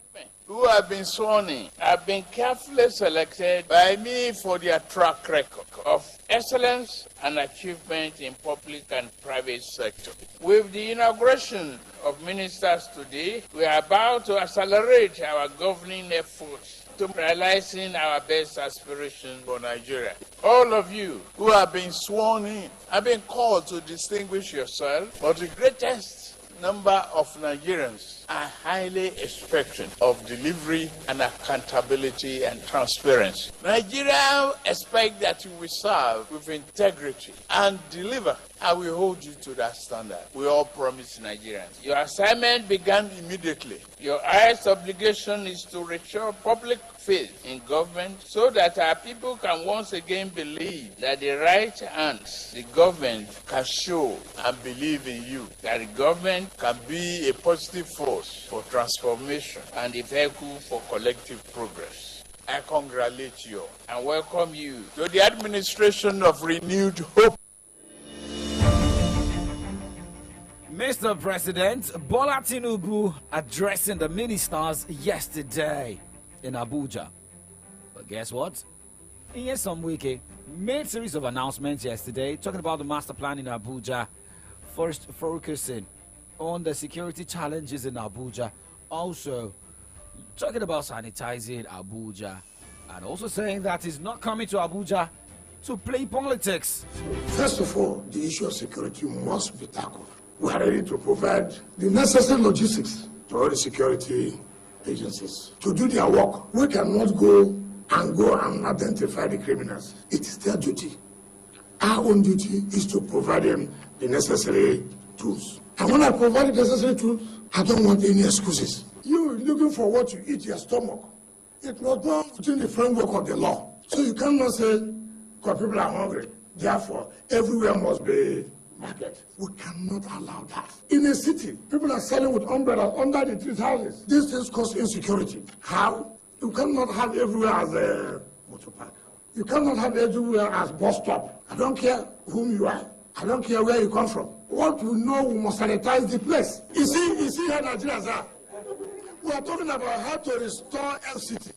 Who have been sworn in have been carefully selected by me for their track record of excellence and achievement in public and private sector. With the inauguration of ministers today, we are about to accelerate our governing efforts to realizing our best aspirations for Nigeria. All of you who have been sworn in have been called to distinguish yourself, but the greatest number of Nigerians are highly expectant of delivery and accountability and transparency. Nigeria expect that you will serve with integrity and deliver. I will hold you to that standard. We all promise Nigerians. Your assignment began immediately. Your highest obligation is to restore public faith in government so that our people can once again believe that the right hands the government can show and believe in you, that the government can be a positive force for transformation and a vehicle for collective progress. I congratulate you and welcome you to the administration of renewed hope. Mr. President Bola Tinubu addressing the ministers yesterday in Abuja. But guess what? Nyesom Wike made a series of announcements yesterday talking about the master plan in Abuja, first focusing on the security challenges in Abuja, also talking about sanitizing Abuja, and also saying that he's not coming to Abuja to play politics. First of all, the issue of security must be tackled. We are ready to provide the necessary logistics to all the security agencies to do their work. We cannot go and identify the criminals. It is their duty. Our own duty is to provide them the necessary tools. And when I provide the necessary tools, I don't want any excuses. You looking for what you eat your stomach. It was done within the framework of the law. So you cannot say, because people are hungry, therefore everywhere must be market. We cannot allow that. In a city, people are selling with umbrellas under the trees houses. These things cause insecurity. How? You cannot have everywhere as a motor park. You cannot have everywhere as bus stop. I don't care whom you are. I don't care where you come from. What we know, we must sanitize the place. You see how Nigerians are. We are talking about how to restore LCT.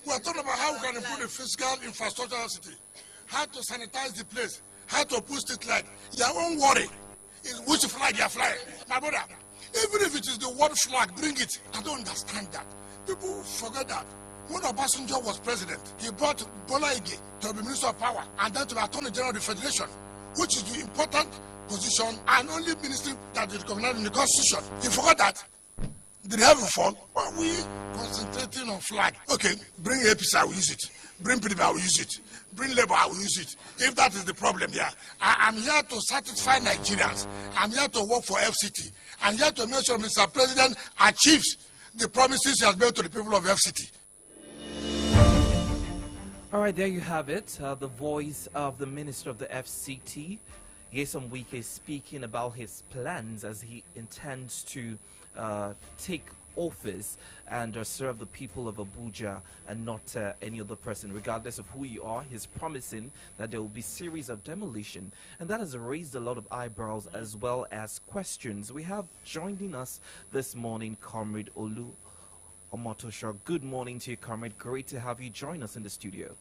We are talking about how we can improve the physical infrastructure of the city, how to sanitize the place, how to put street light. Your own worry is which flag you are flying. My brother, even if it is the world flag, bring it. I don't understand that. People forget that. When Obasanjo was president, he brought Bola Ige to be Minister of Power and then to be Attorney General of the Federation, which is the important position and only ministry that is recognized in the Constitution. He forgot that. Did heaven fall? Are we concentrating on flag? Okay, bring APC, I will use it. Bring PDP, I will use it. Bring Labour, I will use it. If that is the problem here, I am here to satisfy Nigerians. I'm here to work for FCT. I'm here to make sure Mr. President achieves the promises he has made to the people of FCT. All right, there you have it. The voice of the Minister of the FCT, Nyesom Wike, speaking about his plans as he intends to take office and serve the people of Abuja and not any other person, regardless of who you are. He's promising that there will be series of demolition, and that has raised a lot of eyebrows as well as questions. We have joining us this morning Comrade Olu Omotosho. Good morning to you, Comrade. Great to have you join us in the studio.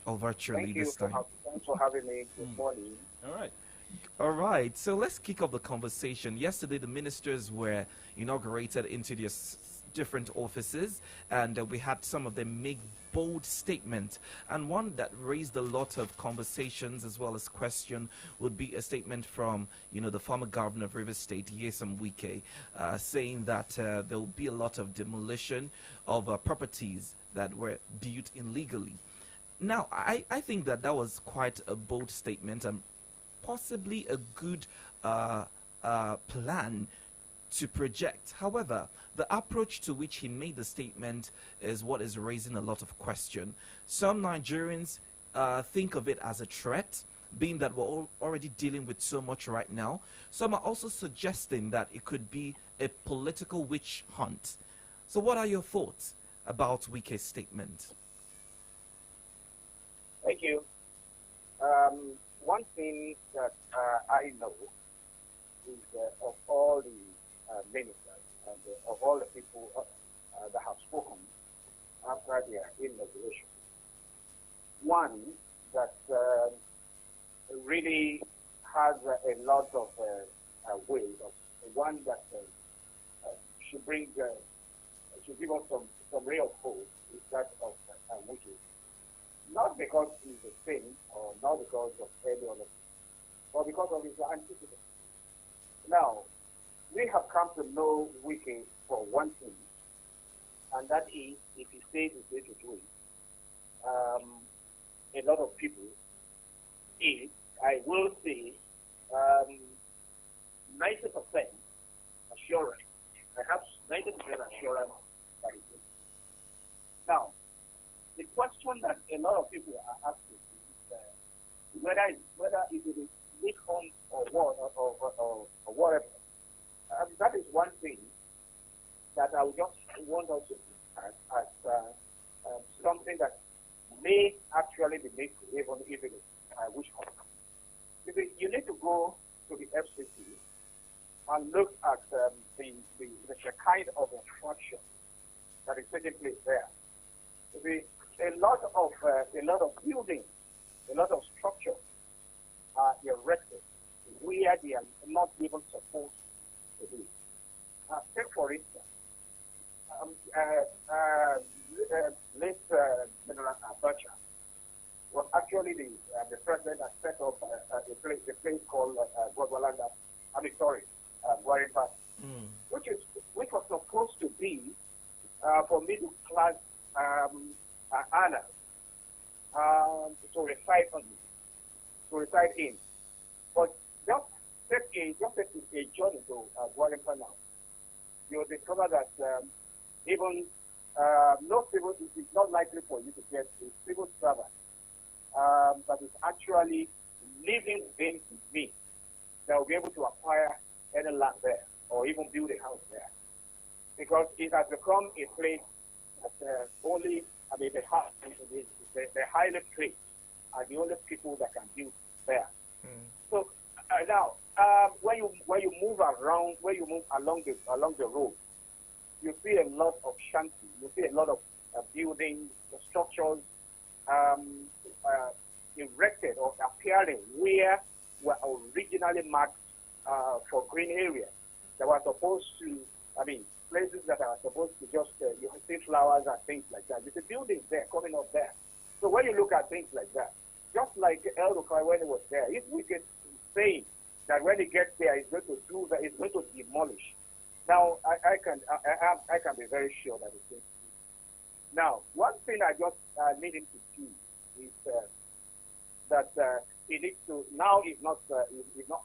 Or virtually this time. Thanks for having me. Good morning. All right, so let's kick off the conversation. Yesterday, the ministers were inaugurated into their different offices, and we had some of them make bold statements. And one that raised a lot of conversations as well as question would be a statement from, the former governor of Rivers State, Nyesom Wike, saying that there will be a lot of demolition of properties that were built illegally. Now, I think that was quite a bold statement and possibly a good plan to project. However, the approach to which he made the statement is what is raising a lot of question. Some Nigerians think of it as a threat, being that we're already dealing with so much right now. Some are also suggesting that it could be a political witch hunt. So what are your thoughts about Wike's statement? Thank you. One thing that I know is of all the ministers and of all the people that have spoken after their inauguration, one that really has a lot of weight, one that should give us some real hope is that of Wike. Not because he's a saint or not because of any other thing, but because of his antecedents. Now, we have come to know Wike for one thing, and that is, if he says he's going to do it, a lot of people, I will say, 90% assurance, perhaps 90% assurance that he will. Now, the question that a lot of people are asking is whether it is leak hunt or what or whatever. That is one thing that I would just want us to look at as something that may actually be made to even if I wish hunt. You need to go to the FCC and look at the kind of infraction that is taking place there. A lot of buildings, a lot of structures are erected where they are not even supposed to be. Take for instance, late General Abacha was actually the president that set up a place called Guadalanda. Guarimpa, which was supposed to be for middle class Anna to reside in. But just take a journey to Guarimpa now. You'll discover that even no civil, it is not likely for you to get a civil servant that is actually living in me that will be able to acquire any land there or even build a house there. Because it has become a place that the highly trained are the only people that can build there. So now, when you move around, along the road, you see a lot of shanty, you see a lot of buildings, the structures erected or appearing where were originally marked for green areas that were supposed to, places that are supposed to just, you see flowers and things like that. There's a building there, coming up there. So when you look at things like that, just like El Rufai when he was there, if we get saying that when he gets there, he's going to do that, he's going to demolish. Now, I can be very sure that it's going to do. Now, one thing I just need him to do is that he needs to, now he's not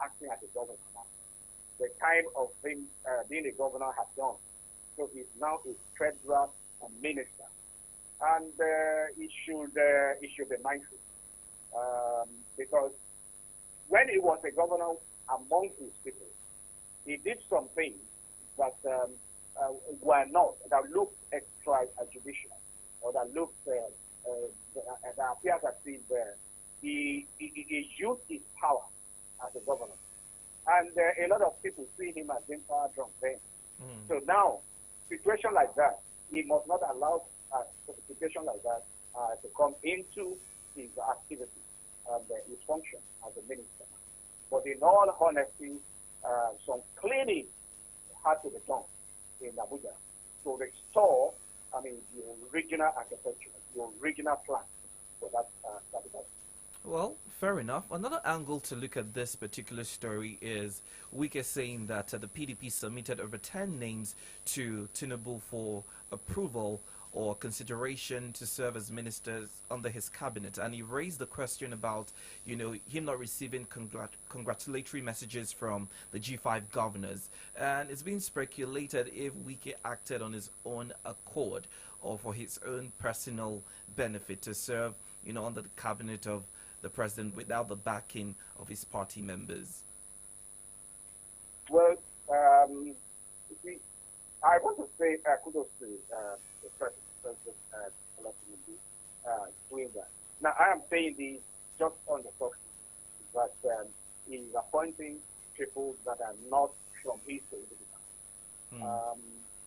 acting as a governor now. The time of him being a governor has gone. So he's now a federal minister. And he should be mindful. Because when he was a governor among his people, he did some things that were not, that looked extrajudicial, or that looked, that appears as if he used his power as a governor. And a lot of people see him as being power drunk then. So now, situation like that, he must not allow a situation like that to come into his activity and his function as a minister. But in all honesty, some cleaning had to be done in Abuja to restore, the original architecture, the original plan for that capital. Well, fair enough. Another angle to look at this particular story is Wike saying that the PDP submitted over 10 names to Tinubu for approval or consideration to serve as ministers under his cabinet, and he raised the question about him not receiving congratulatory messages from the G5 governors, and it's been speculated if Wike acted on his own accord or for his own personal benefit to serve under the cabinet of the president without the backing of his party members. Well, you see, I want to say kudos to the president doing that. Now, I am saying this just on the surface, that he is appointing people that are not from his political,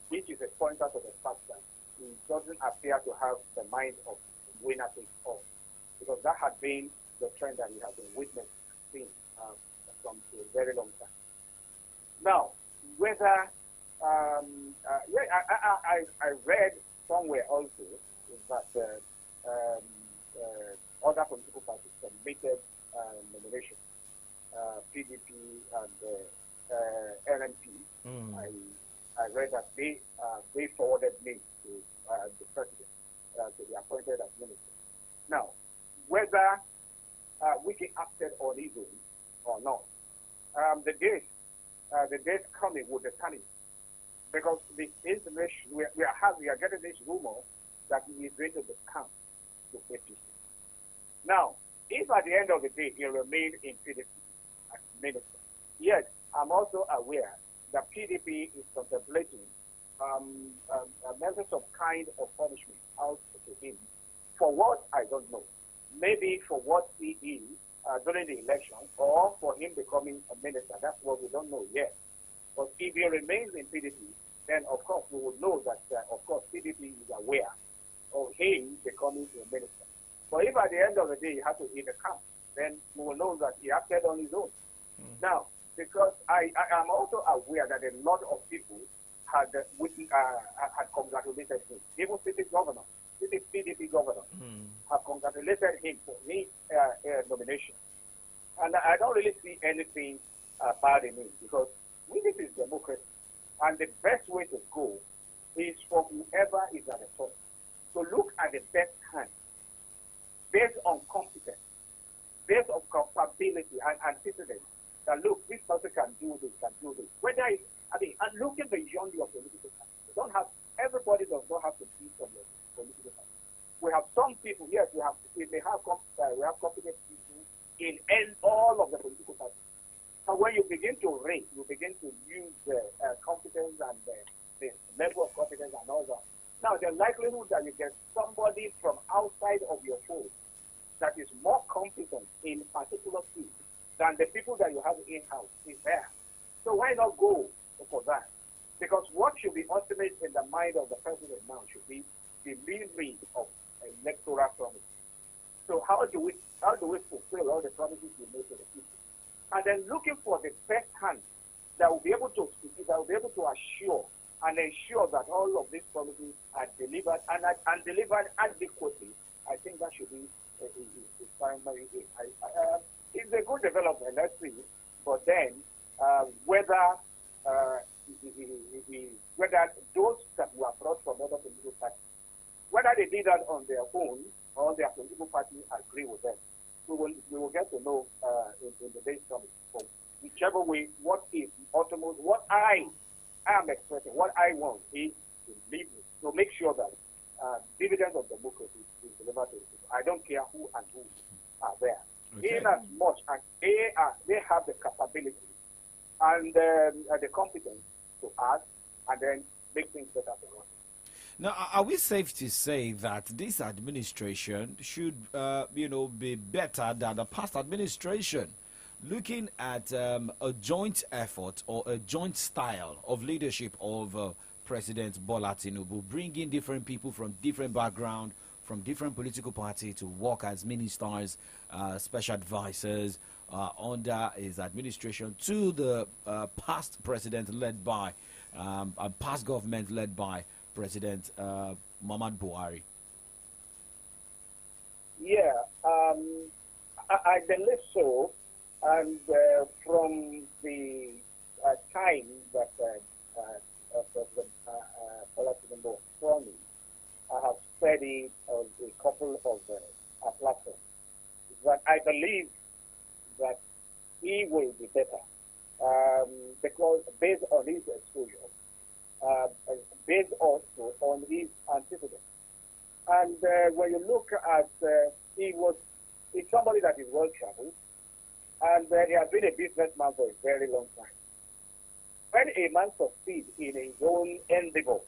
which is a pointer to the fact that he doesn't appear to have the mind of winner takes all, because that had been the trend that he has been witnessing from a very long time. Now, whether I read somewhere also that other political parties submitted nomination, PDP and NNP. I read that they forwarded me to the president to be appointed as minister. Now, whether Wiki acted on his own or not, the days coming will determine, because the information we are getting this rumor that he is going to become the APC. Now, if at the end of the day he remained in PDP as minister, yes, I'm also aware that PDP is contemplating a measure of kind of punishment out to him for what I don't know. Maybe for what he is during the election, or for him becoming a minister. That's what we don't know yet. But if he remains in PDP, then of course we will know that of course PDP is aware of him becoming a minister. But if at the end of the day he has to eat a camp, then we will know that he acted on his own. Now, because I am also aware that a lot of people had congratulated him. Even city PDP governor have congratulated him for his nomination. And I don't really see anything bad in it, because this is democracy. And the best way to go is for whoever is at the top to look at the best hand based on competence, based on capability and antecedents. That look, this person can do this. Whether it's, and looking beyond your political party. Everybody does not have to be from your political party. We have some people, yes, we have competent people in all of the political parties. And when you begin to rate, you begin to use competence and the level of competence and all that. Now, the likelihood that you get somebody from outside of your fold that is more competent in particular field than the people that you have in-house is there. So why not go for that? Because what should be ultimate in the mind of the president now should be delivery of electoral promises. So how do we fulfill all the promises we made to the people? And then looking for the best hand that will be able to assure and ensure that all of these promises are delivered and delivered adequately. I think that should be a primary aim. It's a good development, let's see. But then whether those that were brought from other political parties, whether they did that on their own or their political party agree with them, we will get to know in the days coming. So whichever way, what is ultimate, what I am expecting, what I want is to make sure that dividends of democracy is delivered to the people. I don't care who and who are there. Okay. In as much as they have the capability and the competence to act and then make things better for us. Now, are we safe to say that this administration should, be better than the past administration? Looking at a joint effort or a joint style of leadership of President Bola Tinubu, bringing different people from different background, from different political parties to work as ministers, special advisors under his administration to the past president led by, past government led by President Muhammad Buhari? Yeah, I believe so. And from the time that President Bola Tinubu was sworn in, I have studied on a couple of platforms that I believe that he will be better because based on his exposure, based also on his antecedents. And when you look at, he's somebody that is well traveled, and he has been a businessman for a very long time. When a man succeeds in his own endeavor,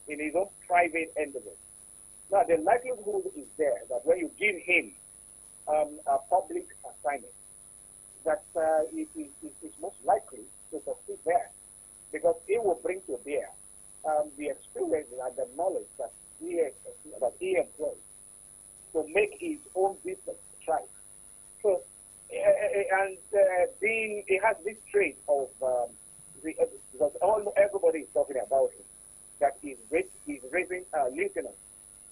in his own private endeavor, now the likelihood is there that when you give him a public assignment, that it is most likely to succeed there, because he will bring to bear the experience and the knowledge that he employs to make his own business thrive. So, he has this trait of because everybody is talking about him, that he's raising lieutenants.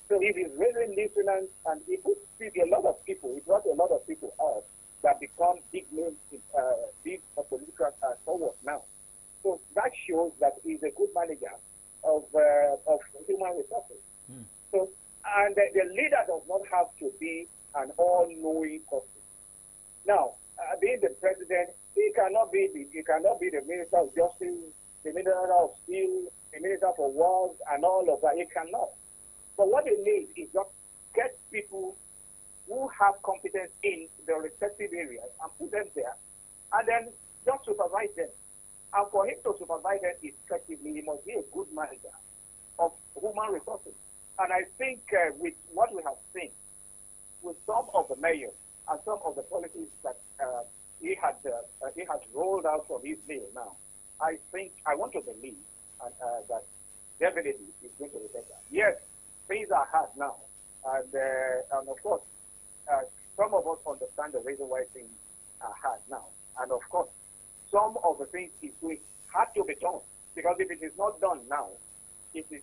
So if he's raising lieutenants, and he puts a lot of people, he brought a lot of people out that become big names, big political forward now. So that shows that he's a good manager of human resources. So, and the leader does not have to be an all-knowing person. Now, being the president, he cannot be the Minister of Justice, the Minister of Steel, the Minister for Wars, and all of that. He cannot. But what he needs is just get people who have competence in the respective areas and put them there, and then just supervise them. And for him to supervise them effectively, he must be a good manager of human resources. And I think with what we have seen, with some of the mayors and some of the policies that he has rolled out from his bill now, I want to believe that definitely is going to be better. Yes, things are hard now, and of course, some of us understand the reason why things are hard now, and of course, some of the things is doing had to be done, because if it is not done now, it is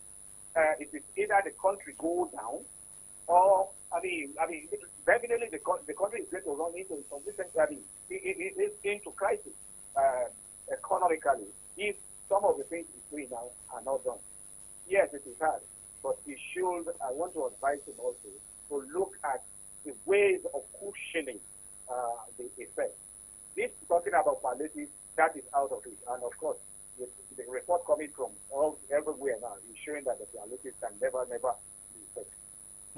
either the country go down, or definitely the country is going to run into it is into crisis economically if some of the things he's doing now are not done. Yes, it is hard, but I want to advise him also to look at the ways of cushioning the effect. This talking about palliative, that is out of it, and of course, the report coming from everywhere now is showing that the palliative can never be effective.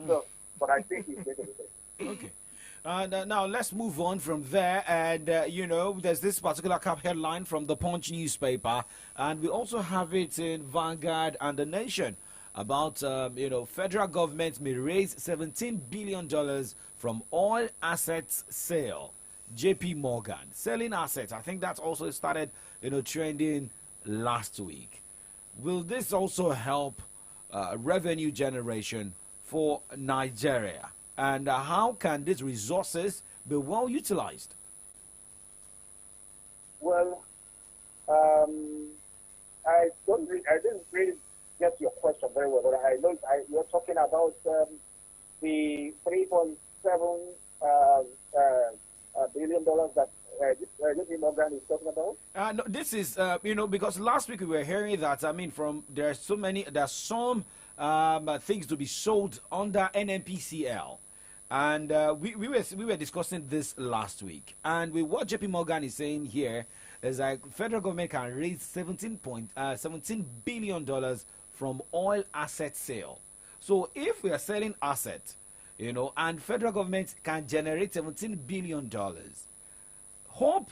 So, but I think it's better to Okay. Now let's move on from there, and there's this particular cap headline from the Punch newspaper, and we also have it in Vanguard and The Nation about federal government may raise $17 billion from oil assets sale. JP Morgan selling assets. I think that's also started trending last week. Will this also help revenue generation for Nigeria? And how can these resources be well utilized? Well, I didn't really get your question very well, but I know you're talking about the 3.7 billion dollars that JP Morgan is talking about. No, this is because last week we were hearing that there's some things to be sold under NNPCL. And we were discussing this last week, and what JP Morgan is saying here is like federal government can raise $17 billion from oil asset sale. So if we are selling assets, and federal government can generate $17 billion, hope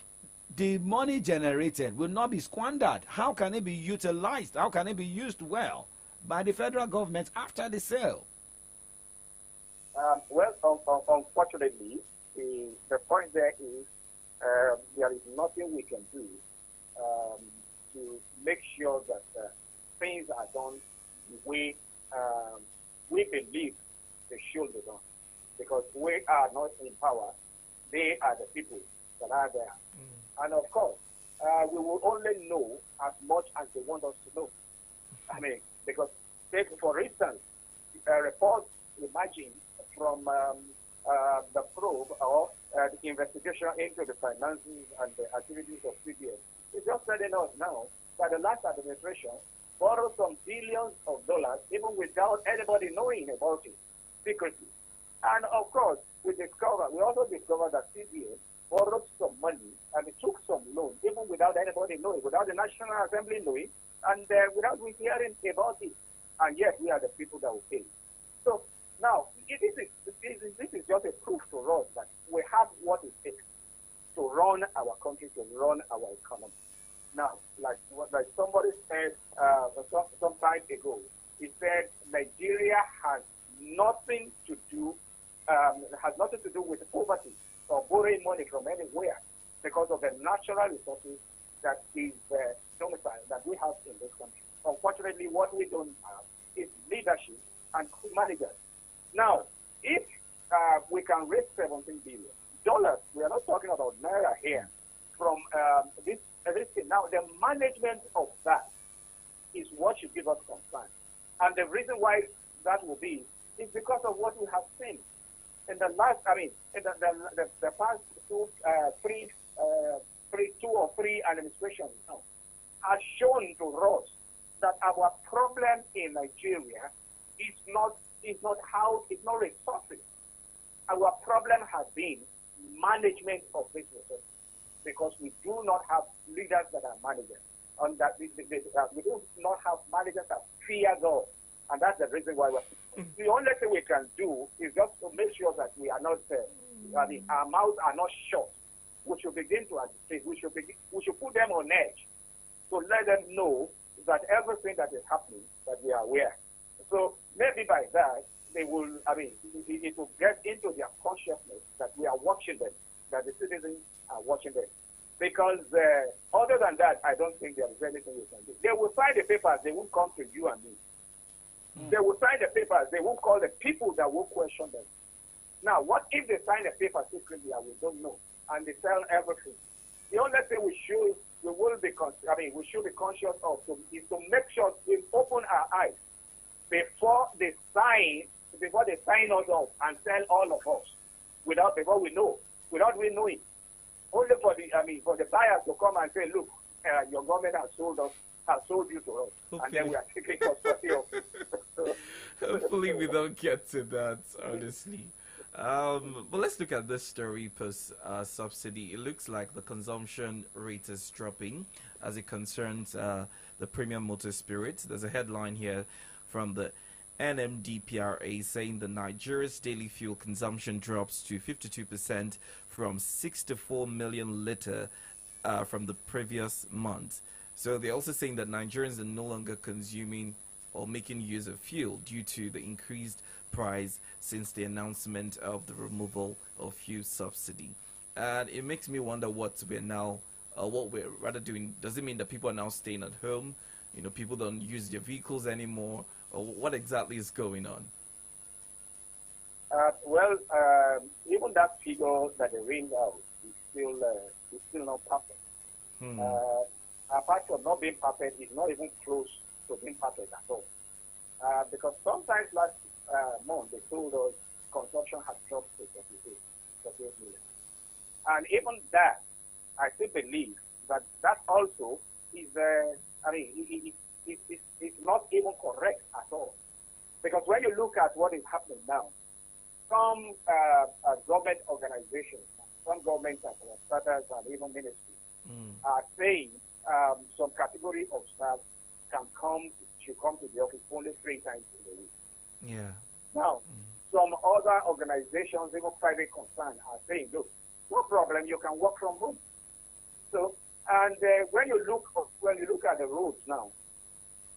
the money generated will not be squandered. How can it be utilized? How can it be used well by the federal government after the sale? Unfortunately, the point there is there is nothing we can do to make sure that things are done the way we believe they should be done. Because we are not in power. They are the people that are there. And of course, we will only know as much as they want us to know. Because take, for instance, a report, imagine, from the probe or the investigation into the finances and the activities of CBN. It's just telling us now that the last administration borrowed some billions of dollars even without anybody knowing about it secretly. And of course, we also discovered that CBN borrowed some money and it took some loans even without anybody knowing, without the National Assembly knowing, and without we hearing about it. And yet we are the people that will pay. So now, this is just a proof to us that we have what it takes to run our country, to run our economy. Now, like somebody said some time ago, he said Nigeria has nothing to do with poverty or borrowing money from anywhere because of the natural resources that is domicile that we have in this country. Unfortunately, what we don't have is leadership and managers. Now, if we can raise $17 billion, we are not talking about naira here, from this thing. Now, the management of that is what should give us concern. And the reason why that will be is because of what we have seen in the last, in the past two or three administrations now, has shown to us that our problem in Nigeria is not resources. Our problem has been management of these resources because we do not have leaders that are managers. And that we do not have managers that fear God. And that's the reason why the only thing we can do is just to make sure that we are not, our mouths are not shut. We should begin to agitate. We should put them on edge to let them know that everything that is happening, that we are aware. So maybe by that, they will, it will get into their consciousness that we are watching them, that the citizens are watching them. Because other than that, I don't think there is anything we can do. They will sign the papers, they won't come to you and me. They will sign the papers, they won't call the people that will question them. Now, what if they sign the paper secretly and we don't know, and they sell everything? The only thing we should be conscious of is to make sure we open our eyes before they sign us off and sell all of us without we knowing. Only for the buyers to come and say, look, your government has sold you to us, and then we are taking custody of it. Hopefully we don't get to that, honestly. But let's look at this story post subsidy. It looks like the consumption rate is dropping as it concerns the premium motor spirits. There's a headline here from the NMDPRA saying the Nigeria's daily fuel consumption drops to 52% from 64 million litre from the previous month. So they're also saying that Nigerians are no longer consuming or making use of fuel due to the increased price since the announcement of the removal of fuel subsidy. And it makes me wonder what we're rather doing. Does it mean that people are now staying at home? People don't use their vehicles anymore, or what exactly is going on? Well, even that figure that they ring out is still not perfect. Apart from not being perfect, it's not even close to being perfect at all. Because sometimes last month they told us consumption has dropped to 38 million. And even that, I still believe that also is, it's not even correct at all. Because when you look at what is happening now, some government organizations, some government starters and even ministries are saying some category of staff should come to the office only 3 times in a week. Yeah. Now, some other organizations, even private concerns, are saying, look, no problem, you can work from home. So, and when you look at the roads now,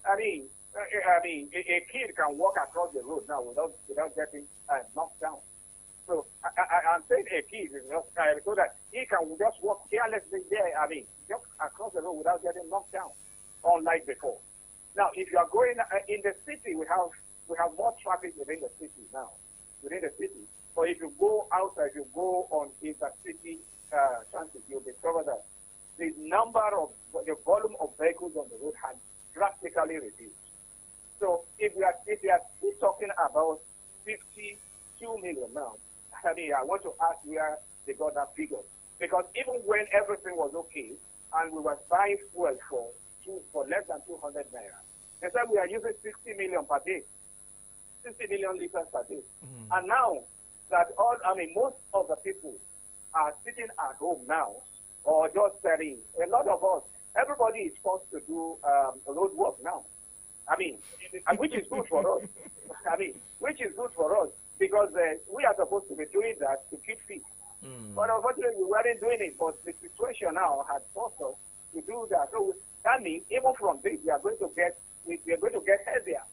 I mean, a kid can walk across the road now without getting knocked down. So I'm saying a kid is just so that he can just walk carelessly there. I mean, just across the road without getting knocked down, unlike before. Now, if you are going in the city, we have more traffic within the city now, But if you go outside, if you go on intercity transit, you'll discover that the volume of vehicles on the road has drastically reduced. So if we are still talking about 52 million now, I mean, I want to ask where they got that figure. Because even when everything was okay and we were buying fuel for less than 200 naira, they said we are using 60 million per day, 60 million liters per day. And now that most of the people are sitting at home now, or just studying, a lot of us, everybody is forced to do road work now. I mean, which is good for us. Which is good for us because we are supposed to be doing that to keep fit. But unfortunately, we weren't doing it. But the situation now has forced us to do that. So that means even from this, we are going to get heavier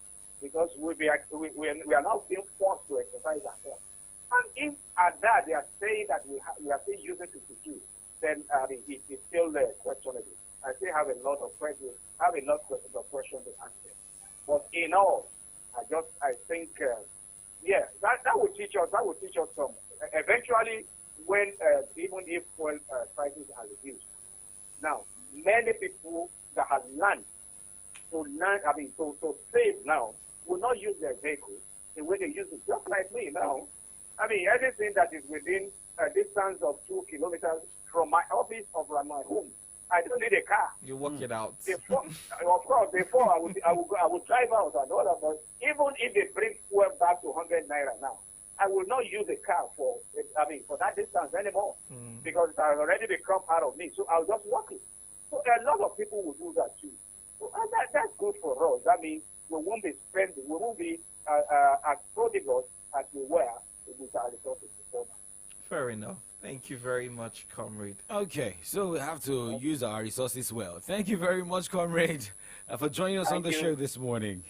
because we are now being forced to exercise ourselves. And if at that they are saying that we are still using 52, then it's still questionable. I still have a lot of questions. To answer. But in all, I think, that would teach us. That would teach us some. Eventually, when even if fuel prices are reduced, now many people that have learned to save now will not use their vehicles the way they use it. Just like me now. I mean, everything that is within a distance of 2 kilometers from my office or from my home, I don't need a car. You work it out. Before I would drive out and all that. But even if they bring fuel back to 100 naira now, I will not use a car for that distance anymore because it has already become part of me. So I'll just walk it. So a lot of people will do that too. So and that's good for us. That means we won't be spending. We won't be as prodigal as we were with our resources before. Fair enough. Thank you very much, comrade. Okay, so we have to use our resources well. Thank you very much, comrade, for joining us on the show this morning.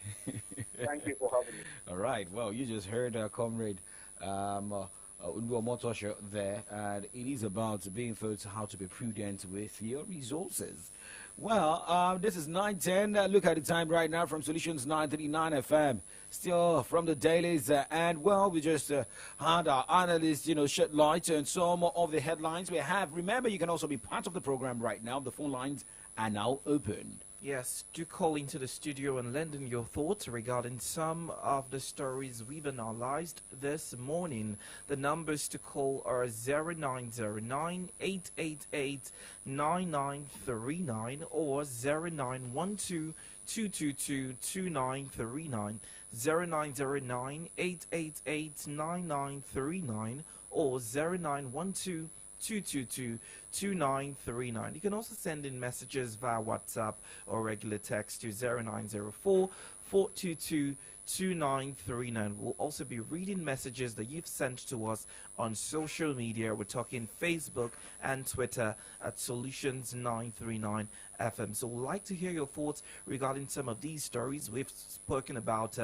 Thank you for having me. All right, well, you just heard comrade Motosha there, and it is about being taught how to be prudent with your resources. Well, this is 9:10. Look at the time right now from Solutions 939 FM. Still from the dailies, and well, we just had our analysts, shed light on some of the headlines we have. Remember, you can also be part of the program right now. The phone lines are now open. Yes, do call into the studio and lend in your thoughts regarding some of the stories we've analyzed this morning. The numbers to call are 0909-888-9939 or 0912-222-2939, 0909-888-9939 or 0912 222-2939. You can also send in messages via WhatsApp or regular text to 0904-422-2939. We'll also be reading messages that you've sent to us on social media. We're talking Facebook and Twitter at Solutions939 FM. So we'd like to hear your thoughts regarding some of these stories. We've spoken about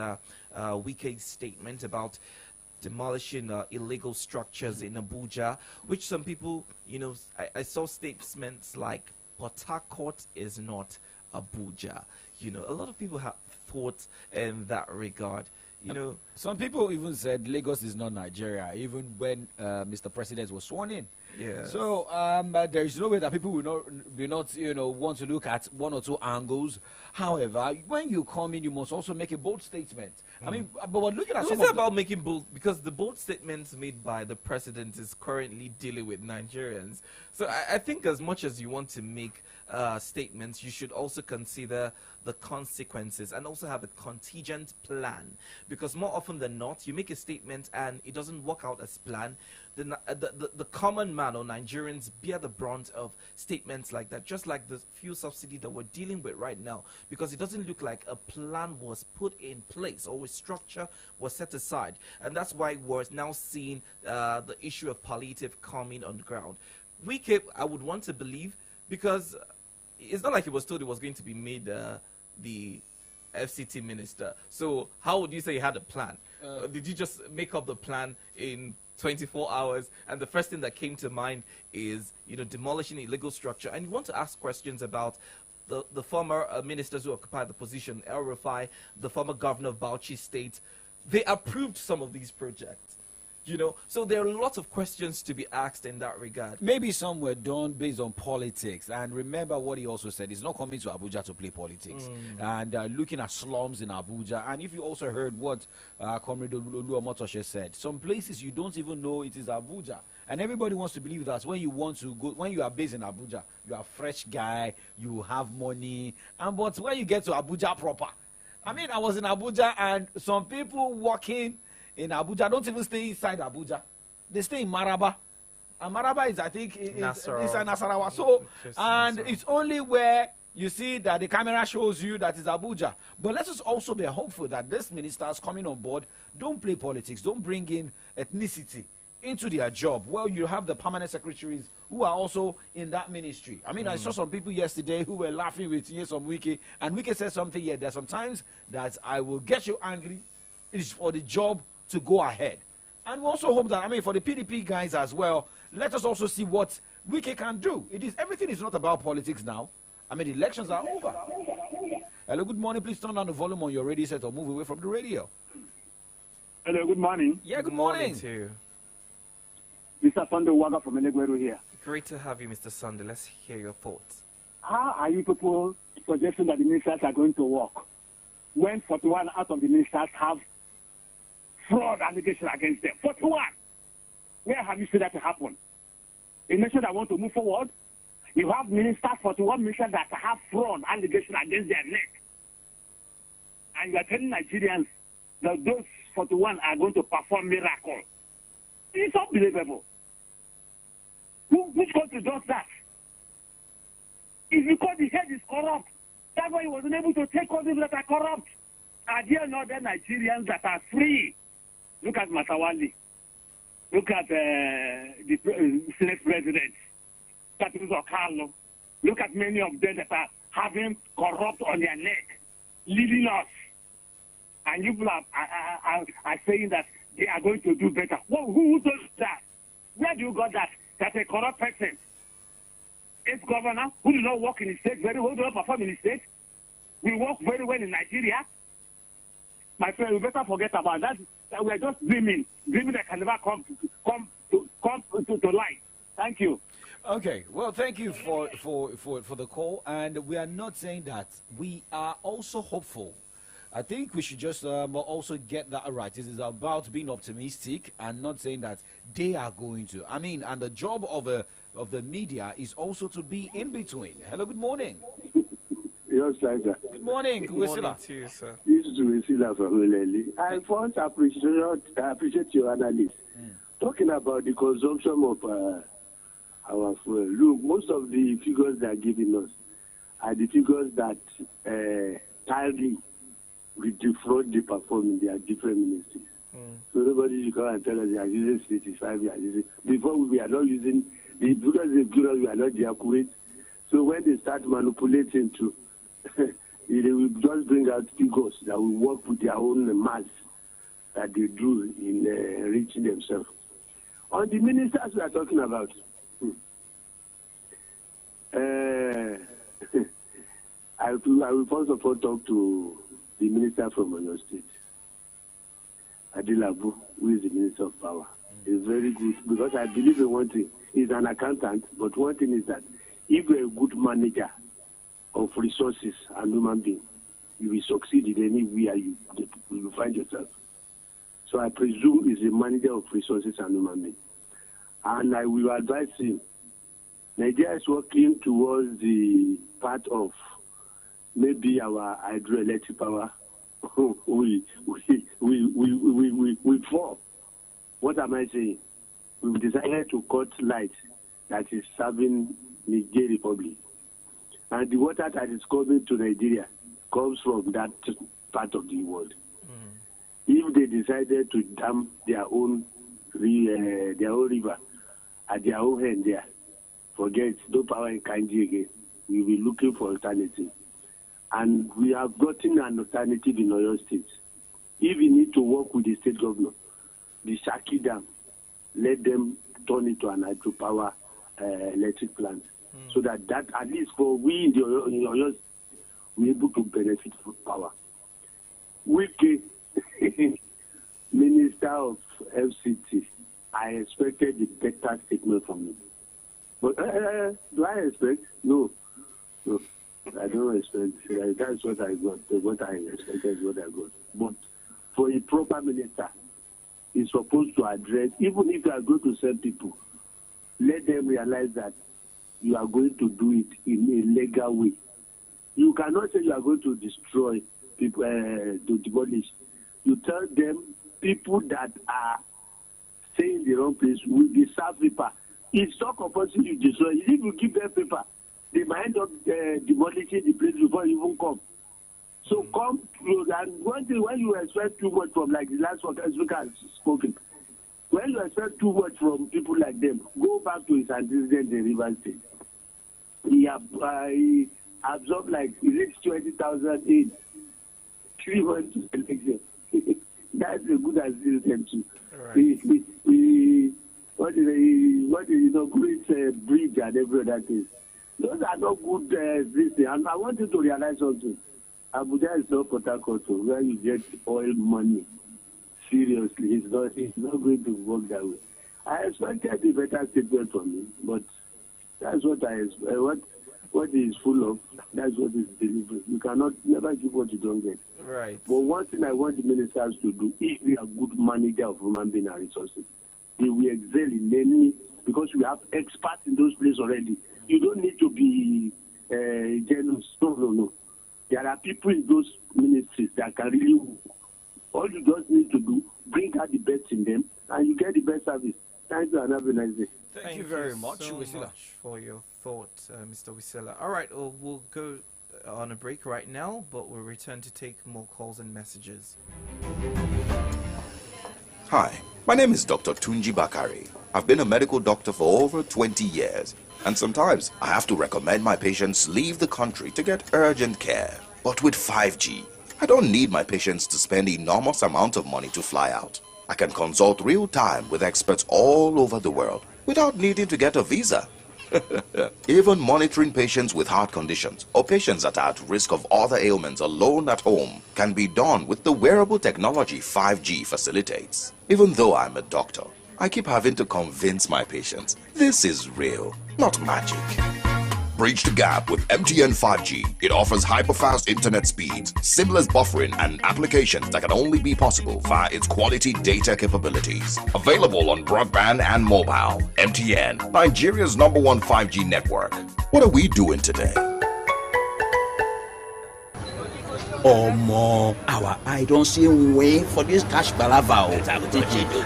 Wike's statement about demolishing illegal structures in Abuja, which some people, I saw statements like Port Harcourt is not Abuja. A lot of people have thoughts in that regard? You know, some people even said Lagos is not Nigeria, even when Mr. President was sworn in. Yeah. So there is no way that people will not want to look at one or two angles. However, when you come in, you must also make a bold statement. I mean, but we're looking at it's about making bold, because the bold statements made by the president is currently dealing with Nigerians. So I think as much as you want to make statements, you should also consider the consequences and also have a contingent plan, because more often than not, you make a statement and it doesn't work out as planned. The common man or Nigerians bear the brunt of statements like that, just like the fuel subsidy that we're dealing with right now, because it doesn't look like a plan was put in place or a structure was set aside. And that's why we're now seeing the issue of palliative coming on the ground. I would want to believe, because it's not like it was told it was going to be made the FCT minister. So how would you say he had a plan? Did you just make up the plan in 24 hours, and the first thing that came to mind is, demolishing a legal structure? And you want to ask questions about the former ministers who occupied the position, El Rufai, the former governor of Bauchi State. They approved some of these projects. So there are lots of questions to be asked in that regard. Maybe some were done based on politics. And remember what he also said, he's not coming to Abuja to play politics. And looking at slums in Abuja. And if you also heard what Comrade Oluomotoshe said, some places you don't even know it is Abuja. And everybody wants to believe that when you are based in Abuja, you are a fresh guy, you have money. But when you get to Abuja proper, I was in Abuja, and some people walking in Abuja don't even stay inside Abuja. They stay in Maraba. And Maraba is, I think, it's Nasarawa. So, and it's only where you see that the camera shows you that it's Abuja. But let us also be hopeful that these ministers coming on board don't play politics, don't bring in ethnicity into their job. Well, you have the permanent secretaries who are also in that ministry. I saw some people yesterday who were laughing with Nyesom Wike, and Wike said something here. There's sometimes that I will get you angry. It is for the job to go ahead. And we also hope that, for the PDP guys as well, let us also see what Wike can do. Everything is not about politics now. The elections are over. Hello, good morning. Please turn down the volume on your radio set or move away from the radio. Hello, good morning. Yeah, good morning. to you. Mr. Sunday Waga from Enegweru here. Great to have you, Mr. Sunday. Let's hear your thoughts. How are you people suggesting that the ministers are going to work when 41 out of the ministers have fraud allegation against them? 41! Where have you seen that happen? A nation that want to move forward, you have ministers, 41 ministers that have fraud allegation against their neck. And you are telling Nigerians that those 41 are going to perform miracles. It's unbelievable. Which country does that? It's because the head is corrupt. That's why he wasn't able to take all these that are corrupt. Are there no other Nigerians that are free? Look at Matawali. Look at the Senate president. That is Okalo. Look at many of them that are having corrupt on their neck, leading us. And you people are saying that they are going to do better. Well, who does that? Where do you got that? That's a corrupt person. Ex-governor who do not work in the state very well, do not perform in the state. We work very well in Nigeria. My friend, we better forget about that. We are just dreaming that can never come to light. Thank you. Okay, well, thank you for the call, and we are not saying that. We are also hopeful. I think we should just also get that right. This is about being optimistic and not saying that they are going to. And the job of the media is also to be in between. Hello, good morning. Yes, sir. Good morning. Good morning to you, sir. This is Wisila from Uleli. I first appreciate your analysis. Talking about the consumption of our fuel. Look, most of the figures they are giving us are the figures that entirely we defraud the performance in their different ministries. So nobody should come and tell us they are using 65, before we are not using, because they give us, we are not the accurate. So when they start manipulating to, they will just bring out figures that will work with their own mass that they do in reaching themselves. On the ministers we are talking about, I will first of all talk to the minister from Oyo State, Adilabu, who is the Minister of Power. Is very good because I believe in one thing. He's an accountant, but one thing is that if you're a good manager of resources and human being, you will succeed in anywhere you find yourself. So I presume he's a manager of resources and human being. And I will advise him. Nigeria is working towards the part of maybe our hydroelectric power. we fall. What am I saying? We've decided to cut light that is serving Niger Republic. And the water that is coming to Nigeria comes from that part of the world. If they decided to dam their own river at their own hand there, forget no power in Kanji again. We'll be looking for alternative. And we have gotten an alternative in Oyo State. If we need to work with the state governor, the Shaki Dam, let them turn it to an hydropower electric plant. So that at least for we in the Oyo, we're able to benefit from power. Wiki, Minister of FCT, I expected a better statement from him. But do I expect? No, I don't expect. That's what I got. What I expected is what I got. But for a proper minister, he's supposed to address, even if you are going to send people, let them realize that you are going to do it in a legal way. You cannot say you are going to destroy people, to demolish. You tell them people that are staying in the wrong place will be served paper. It's not compulsory you destroy. If you give them paper, they might end up demolishing the place before you even come. So come close. And one thing, when you expect too much from, like the last one, speaker has spoken, when you expect too much from people like them, go back to his antecedent in Rivers State. He absorbed like, he reached 20,000 aid 3 months to election. That's a good assistant too. Right. What is great bridge and every other thing. Those are not good this thing. And I want you to realize something. Abuja is not Port Harcourt where you get oil money. Seriously, it's not going to work that way. I expected a better statement from him, but that's what I expect. What he is full of, that's what is delivered. You cannot never give what you don't get. Right. But one thing I want the ministers to do, if we are good manager of human being and resources, they will excel in any, because we have experts in those places already. You don't need to be generous. No. There are people in those ministries that can really work. All you just need to do, bring out the best in them, and you get the best service. Thank you, and have a nice day. Thank you very much, for your thoughts, Mr. Wisela. All right, we'll go on a break right now, but we'll return to take more calls and messages. Hi, my name is Dr. Tunji Bakari. I've been a medical doctor for over 20 years, and sometimes I have to recommend my patients leave the country to get urgent care. But with 5G, I don't need my patients to spend enormous amounts of money to fly out. I can consult real time with experts all over the world without needing to get a visa. Even monitoring patients with heart conditions or patients that are at risk of other ailments alone at home can be done with the wearable technology 5G facilitates. Even though I'm a doctor, I keep having to convince my patients this is real, not magic. Bridge the gap with MTN 5G. It offers hyper-fast internet speeds, seamless buffering, and applications that can only be possible via its quality data capabilities. Available on broadband and mobile. MTN, Nigeria's #1 5G network. What are we doing today? Omo, our eye don't see way for this cash palava.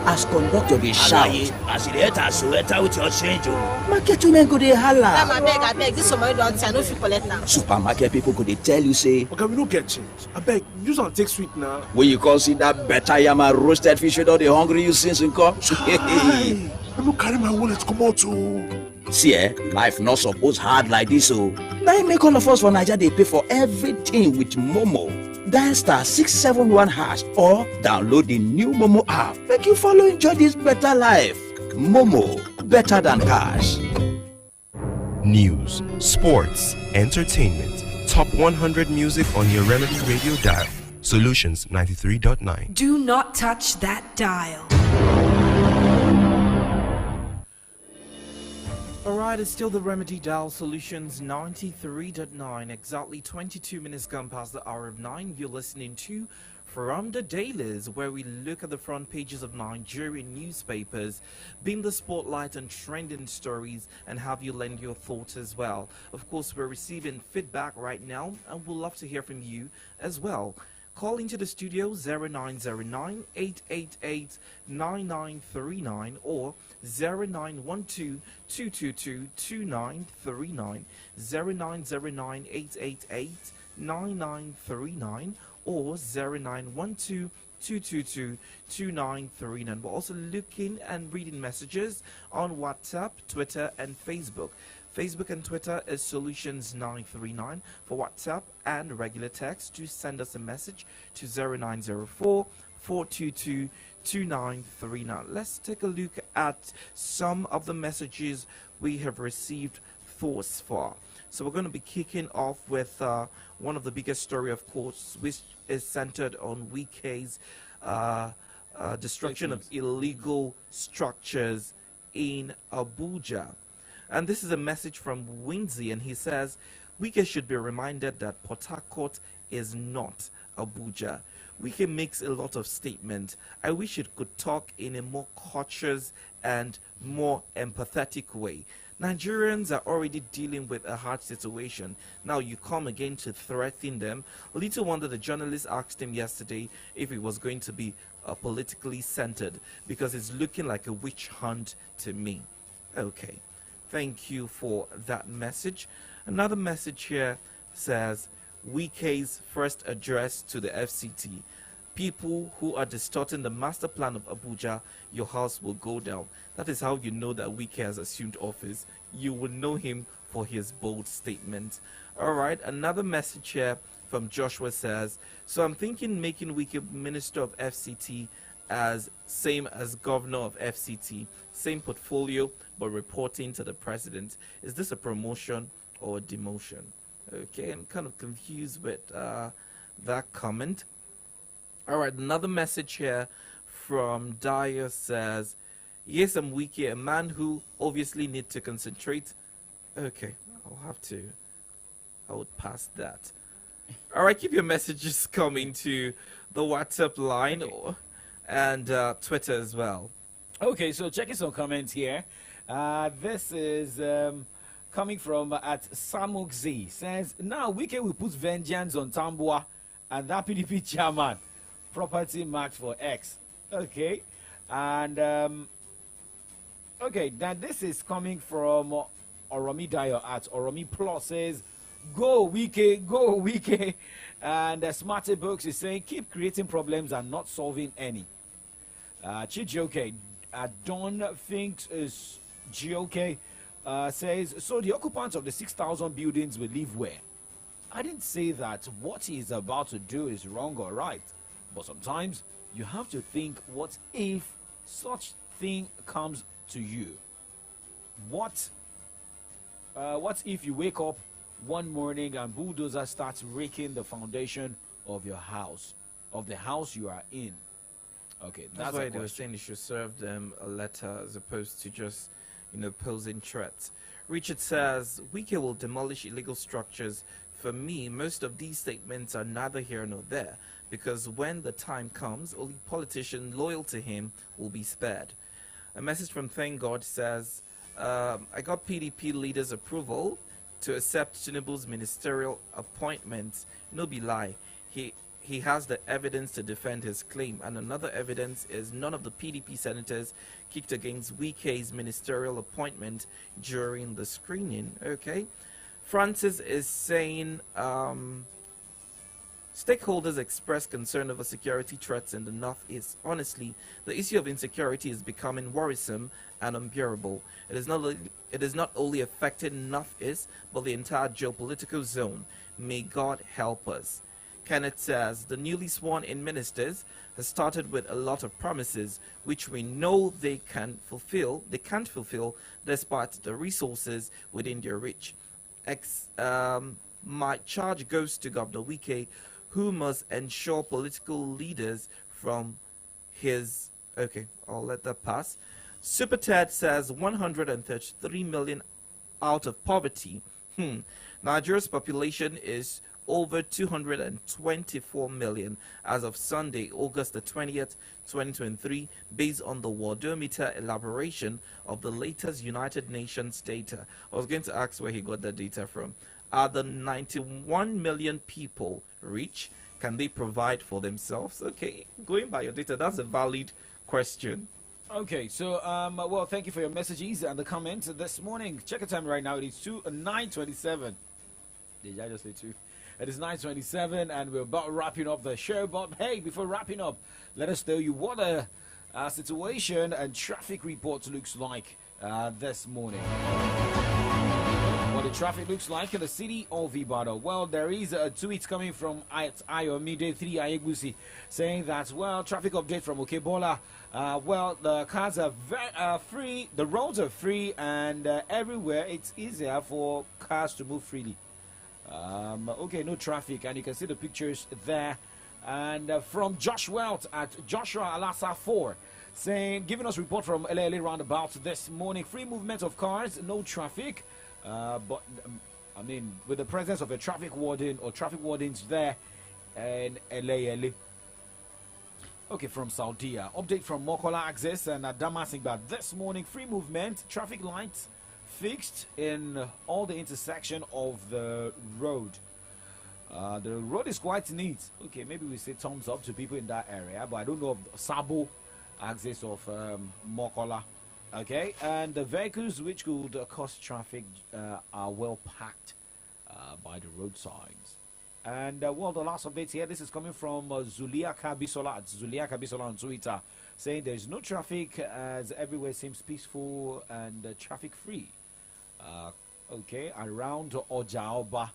As conductor dey shout. As you enter, so enter with your change. Market women go dey holla. I beg, this somebody don't say, I no fit collect now. Supermarket people go dey tell you say, okay, we no get change. I beg, use and take sweet now. When you come see that better yama roasted fish with all the hungry you since in come. I no carry my wallet come out too. See, life not suppose hard like this, so now make all of us for Nigeria they pay for everything with Momo. Dial *671# or download the new Momo app. Make you follow enjoy this better life. Momo, better than cash. News, sports, entertainment, top 100 music on your Remedy Radio dial. Solutions 93.9. Do not touch that dial. Alright, it's still the Remedy Dial Solutions 93.9, exactly 22 minutes gone past the hour of 9. You're listening to From the Dailies, where we look at the front pages of Nigerian newspapers, beam the spotlight on trending stories, and have you lend your thoughts as well. Of course, we're receiving feedback right now, and we'd love to hear from you as well. Call into the studio 0909-888-9939 or 0912-222-2939, 0909-888-9939 or 0912-222-2939. We're also looking and reading messages on WhatsApp, Twitter, and Facebook. Facebook and Twitter is Solutions939 for WhatsApp and regular text. To send us a message to 0904-422-2939. Let's take a look at some of the messages we have received thus far. So we're going to be kicking off with one of the biggest story, of course, which is centered on Wike's destruction of illegal structures in Abuja. And this is a message from Windsy, and he says, Wike should be reminded that Port Harcourt is not Abuja. Wike makes a lot of statements. I wish it could talk in a more cautious and more empathetic way. Nigerians are already dealing with a hard situation. Now you come again to threaten them. Little wonder the journalist asked him yesterday if it was going to be politically centered, because it's looking like a witch hunt to me. Okay. Thank you for that message. Another message here says, Wike's first address to the FCT. People who are distorting the master plan of Abuja, your house will go down. That is how you know that Wike has assumed office. You will know him for his bold statement. All right, another message here from Joshua says, so I'm thinking making Wike Minister of FCT as same as Governor of FCT, same portfolio, but reporting to the president. Is this a promotion or a demotion? Okay, I'm kind of confused with that comment. All right, another message here from Dyer says, yes, I'm Wike, a man who obviously need to concentrate. Okay, I would pass that. All right, keep your messages coming to the WhatsApp line and Twitter as well. Okay, so checking some comments here. This is coming from at Samuk Z. Says, now Wike will put vengeance on Tambua and that PDP chairman. Property marked for X. Okay. And, okay, now this is coming from Oromi Dayo at Oromi Plus says, go Wike, go Wike. And Smarty Books is saying, keep creating problems and not solving any. Chijoke, I don't think is GOK says, so the occupants of the 6,000 buildings will live where? I didn't say that what he is about to do is wrong or right, but sometimes you have to think, what if such thing comes to you? What if you wake up one morning and bulldozer starts raking the foundation of your house, of the house you are in? Okay, that's why they were saying you should serve them a letter as opposed to just, posing threats. Richard says, Wike will demolish illegal structures. For me, most of these statements are neither here nor there, because when the time comes, only politicians loyal to him will be spared. A message from Thank God says, I got PDP leaders' approval to accept Tinubu's ministerial appointment. No be lie. He has the evidence to defend his claim, and another evidence is none of the PDP senators kicked against Wike's ministerial appointment during the screening. Okay, Francis is saying stakeholders express concern over security threats in the Northeast. Honestly, the issue of insecurity is becoming worrisome and unbearable. It is not only affecting Northeast, but the entire geopolitical zone. May God help us. Kenneth says, the newly sworn-in ministers has started with a lot of promises, which we know they can't fulfill despite the resources within their reach. My charge goes to Governor Wike, who must ensure political leaders from his... Okay, I'll let that pass. Super Ted says 133 million out of poverty. Nigeria's population is over 224 million as of Sunday, August the 20th, 2023, based on the Worldometer elaboration of the latest United Nations data. I was going to ask where he got that data from. Are the 91 million people rich? Can they provide for themselves? Okay, going by your data, that's a valid question. Okay, so well, thank you for your messages and the comments this morning. Check the time right now. It is 9:27. Did I just say 2? It is 9:27, and we're about wrapping up the show. But hey, before wrapping up, let us tell you what a situation and traffic report looks like this morning. What the traffic looks like in the city of Ibadan. Well, there is a tweet coming from Ayomide 3 Ayegusi saying that, well, traffic update from Okebola. Well, the cars are free, the roads are free, and everywhere it's easier for cars to move freely. Okay, no traffic, and you can see the pictures there. And from Josh Welt at Joshua Alasa 4 saying, giving us report from LA roundabout this morning. Free movement of cars, no traffic. But I mean, with the presence of a traffic warden or traffic wardens there in LA. Okay, from Saudi, update from Mokola Access and Damasingba this morning. Free movement, traffic lights fixed in all the intersection of the road. The road is quite neat. Okay, maybe we say thumbs up to people in that area, but I don't know of Sabo Access of Mokola. Okay, and the vehicles which could cause traffic are well packed by the roadsides. And well, the last update here, this is coming from Zulia Kabisola at Zulia Kabisola on Twitter, saying there's no traffic as everywhere seems peaceful and traffic free. Okay, around Ojaoba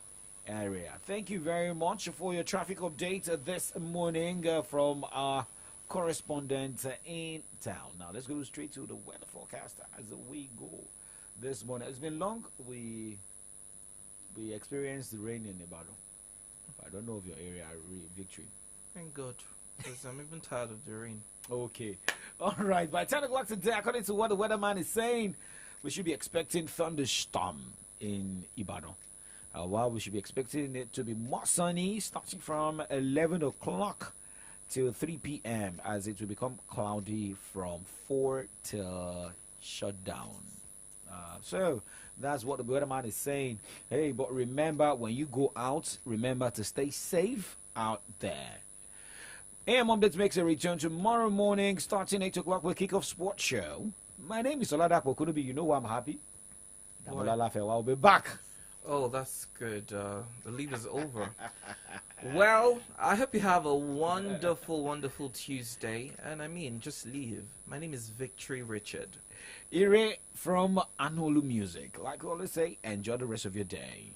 area. Thank you very much for your traffic update this morning from our correspondent in town. Now let's go straight to the weather forecast as we go this morning. It's been long. We experienced the rain in Ibadan. I don't know of your area, Victory. Thank God, because I'm even tired of the rain. Okay, all right. By 10 o'clock today, according to what the weatherman is saying, we should be expecting thunderstorm in Ibadan. While we should be expecting it to be more sunny starting from 11 o'clock till 3 p.m. as it will become cloudy from 4 till shutdown. So that's what the weatherman is saying. Hey, but remember, when you go out, remember to stay safe out there. AM Updates makes a return tomorrow morning starting 8 o'clock with Kickoff Sports Show. My name is Oladapo Kunubi. You know why I'm happy? I'll be back. Oh, that's good. The leave is over. Well, I hope you have a wonderful, wonderful Tuesday. And I mean, just leave. My name is Victory Richard. Ire from Anolu Music. Like I always say, enjoy the rest of your day.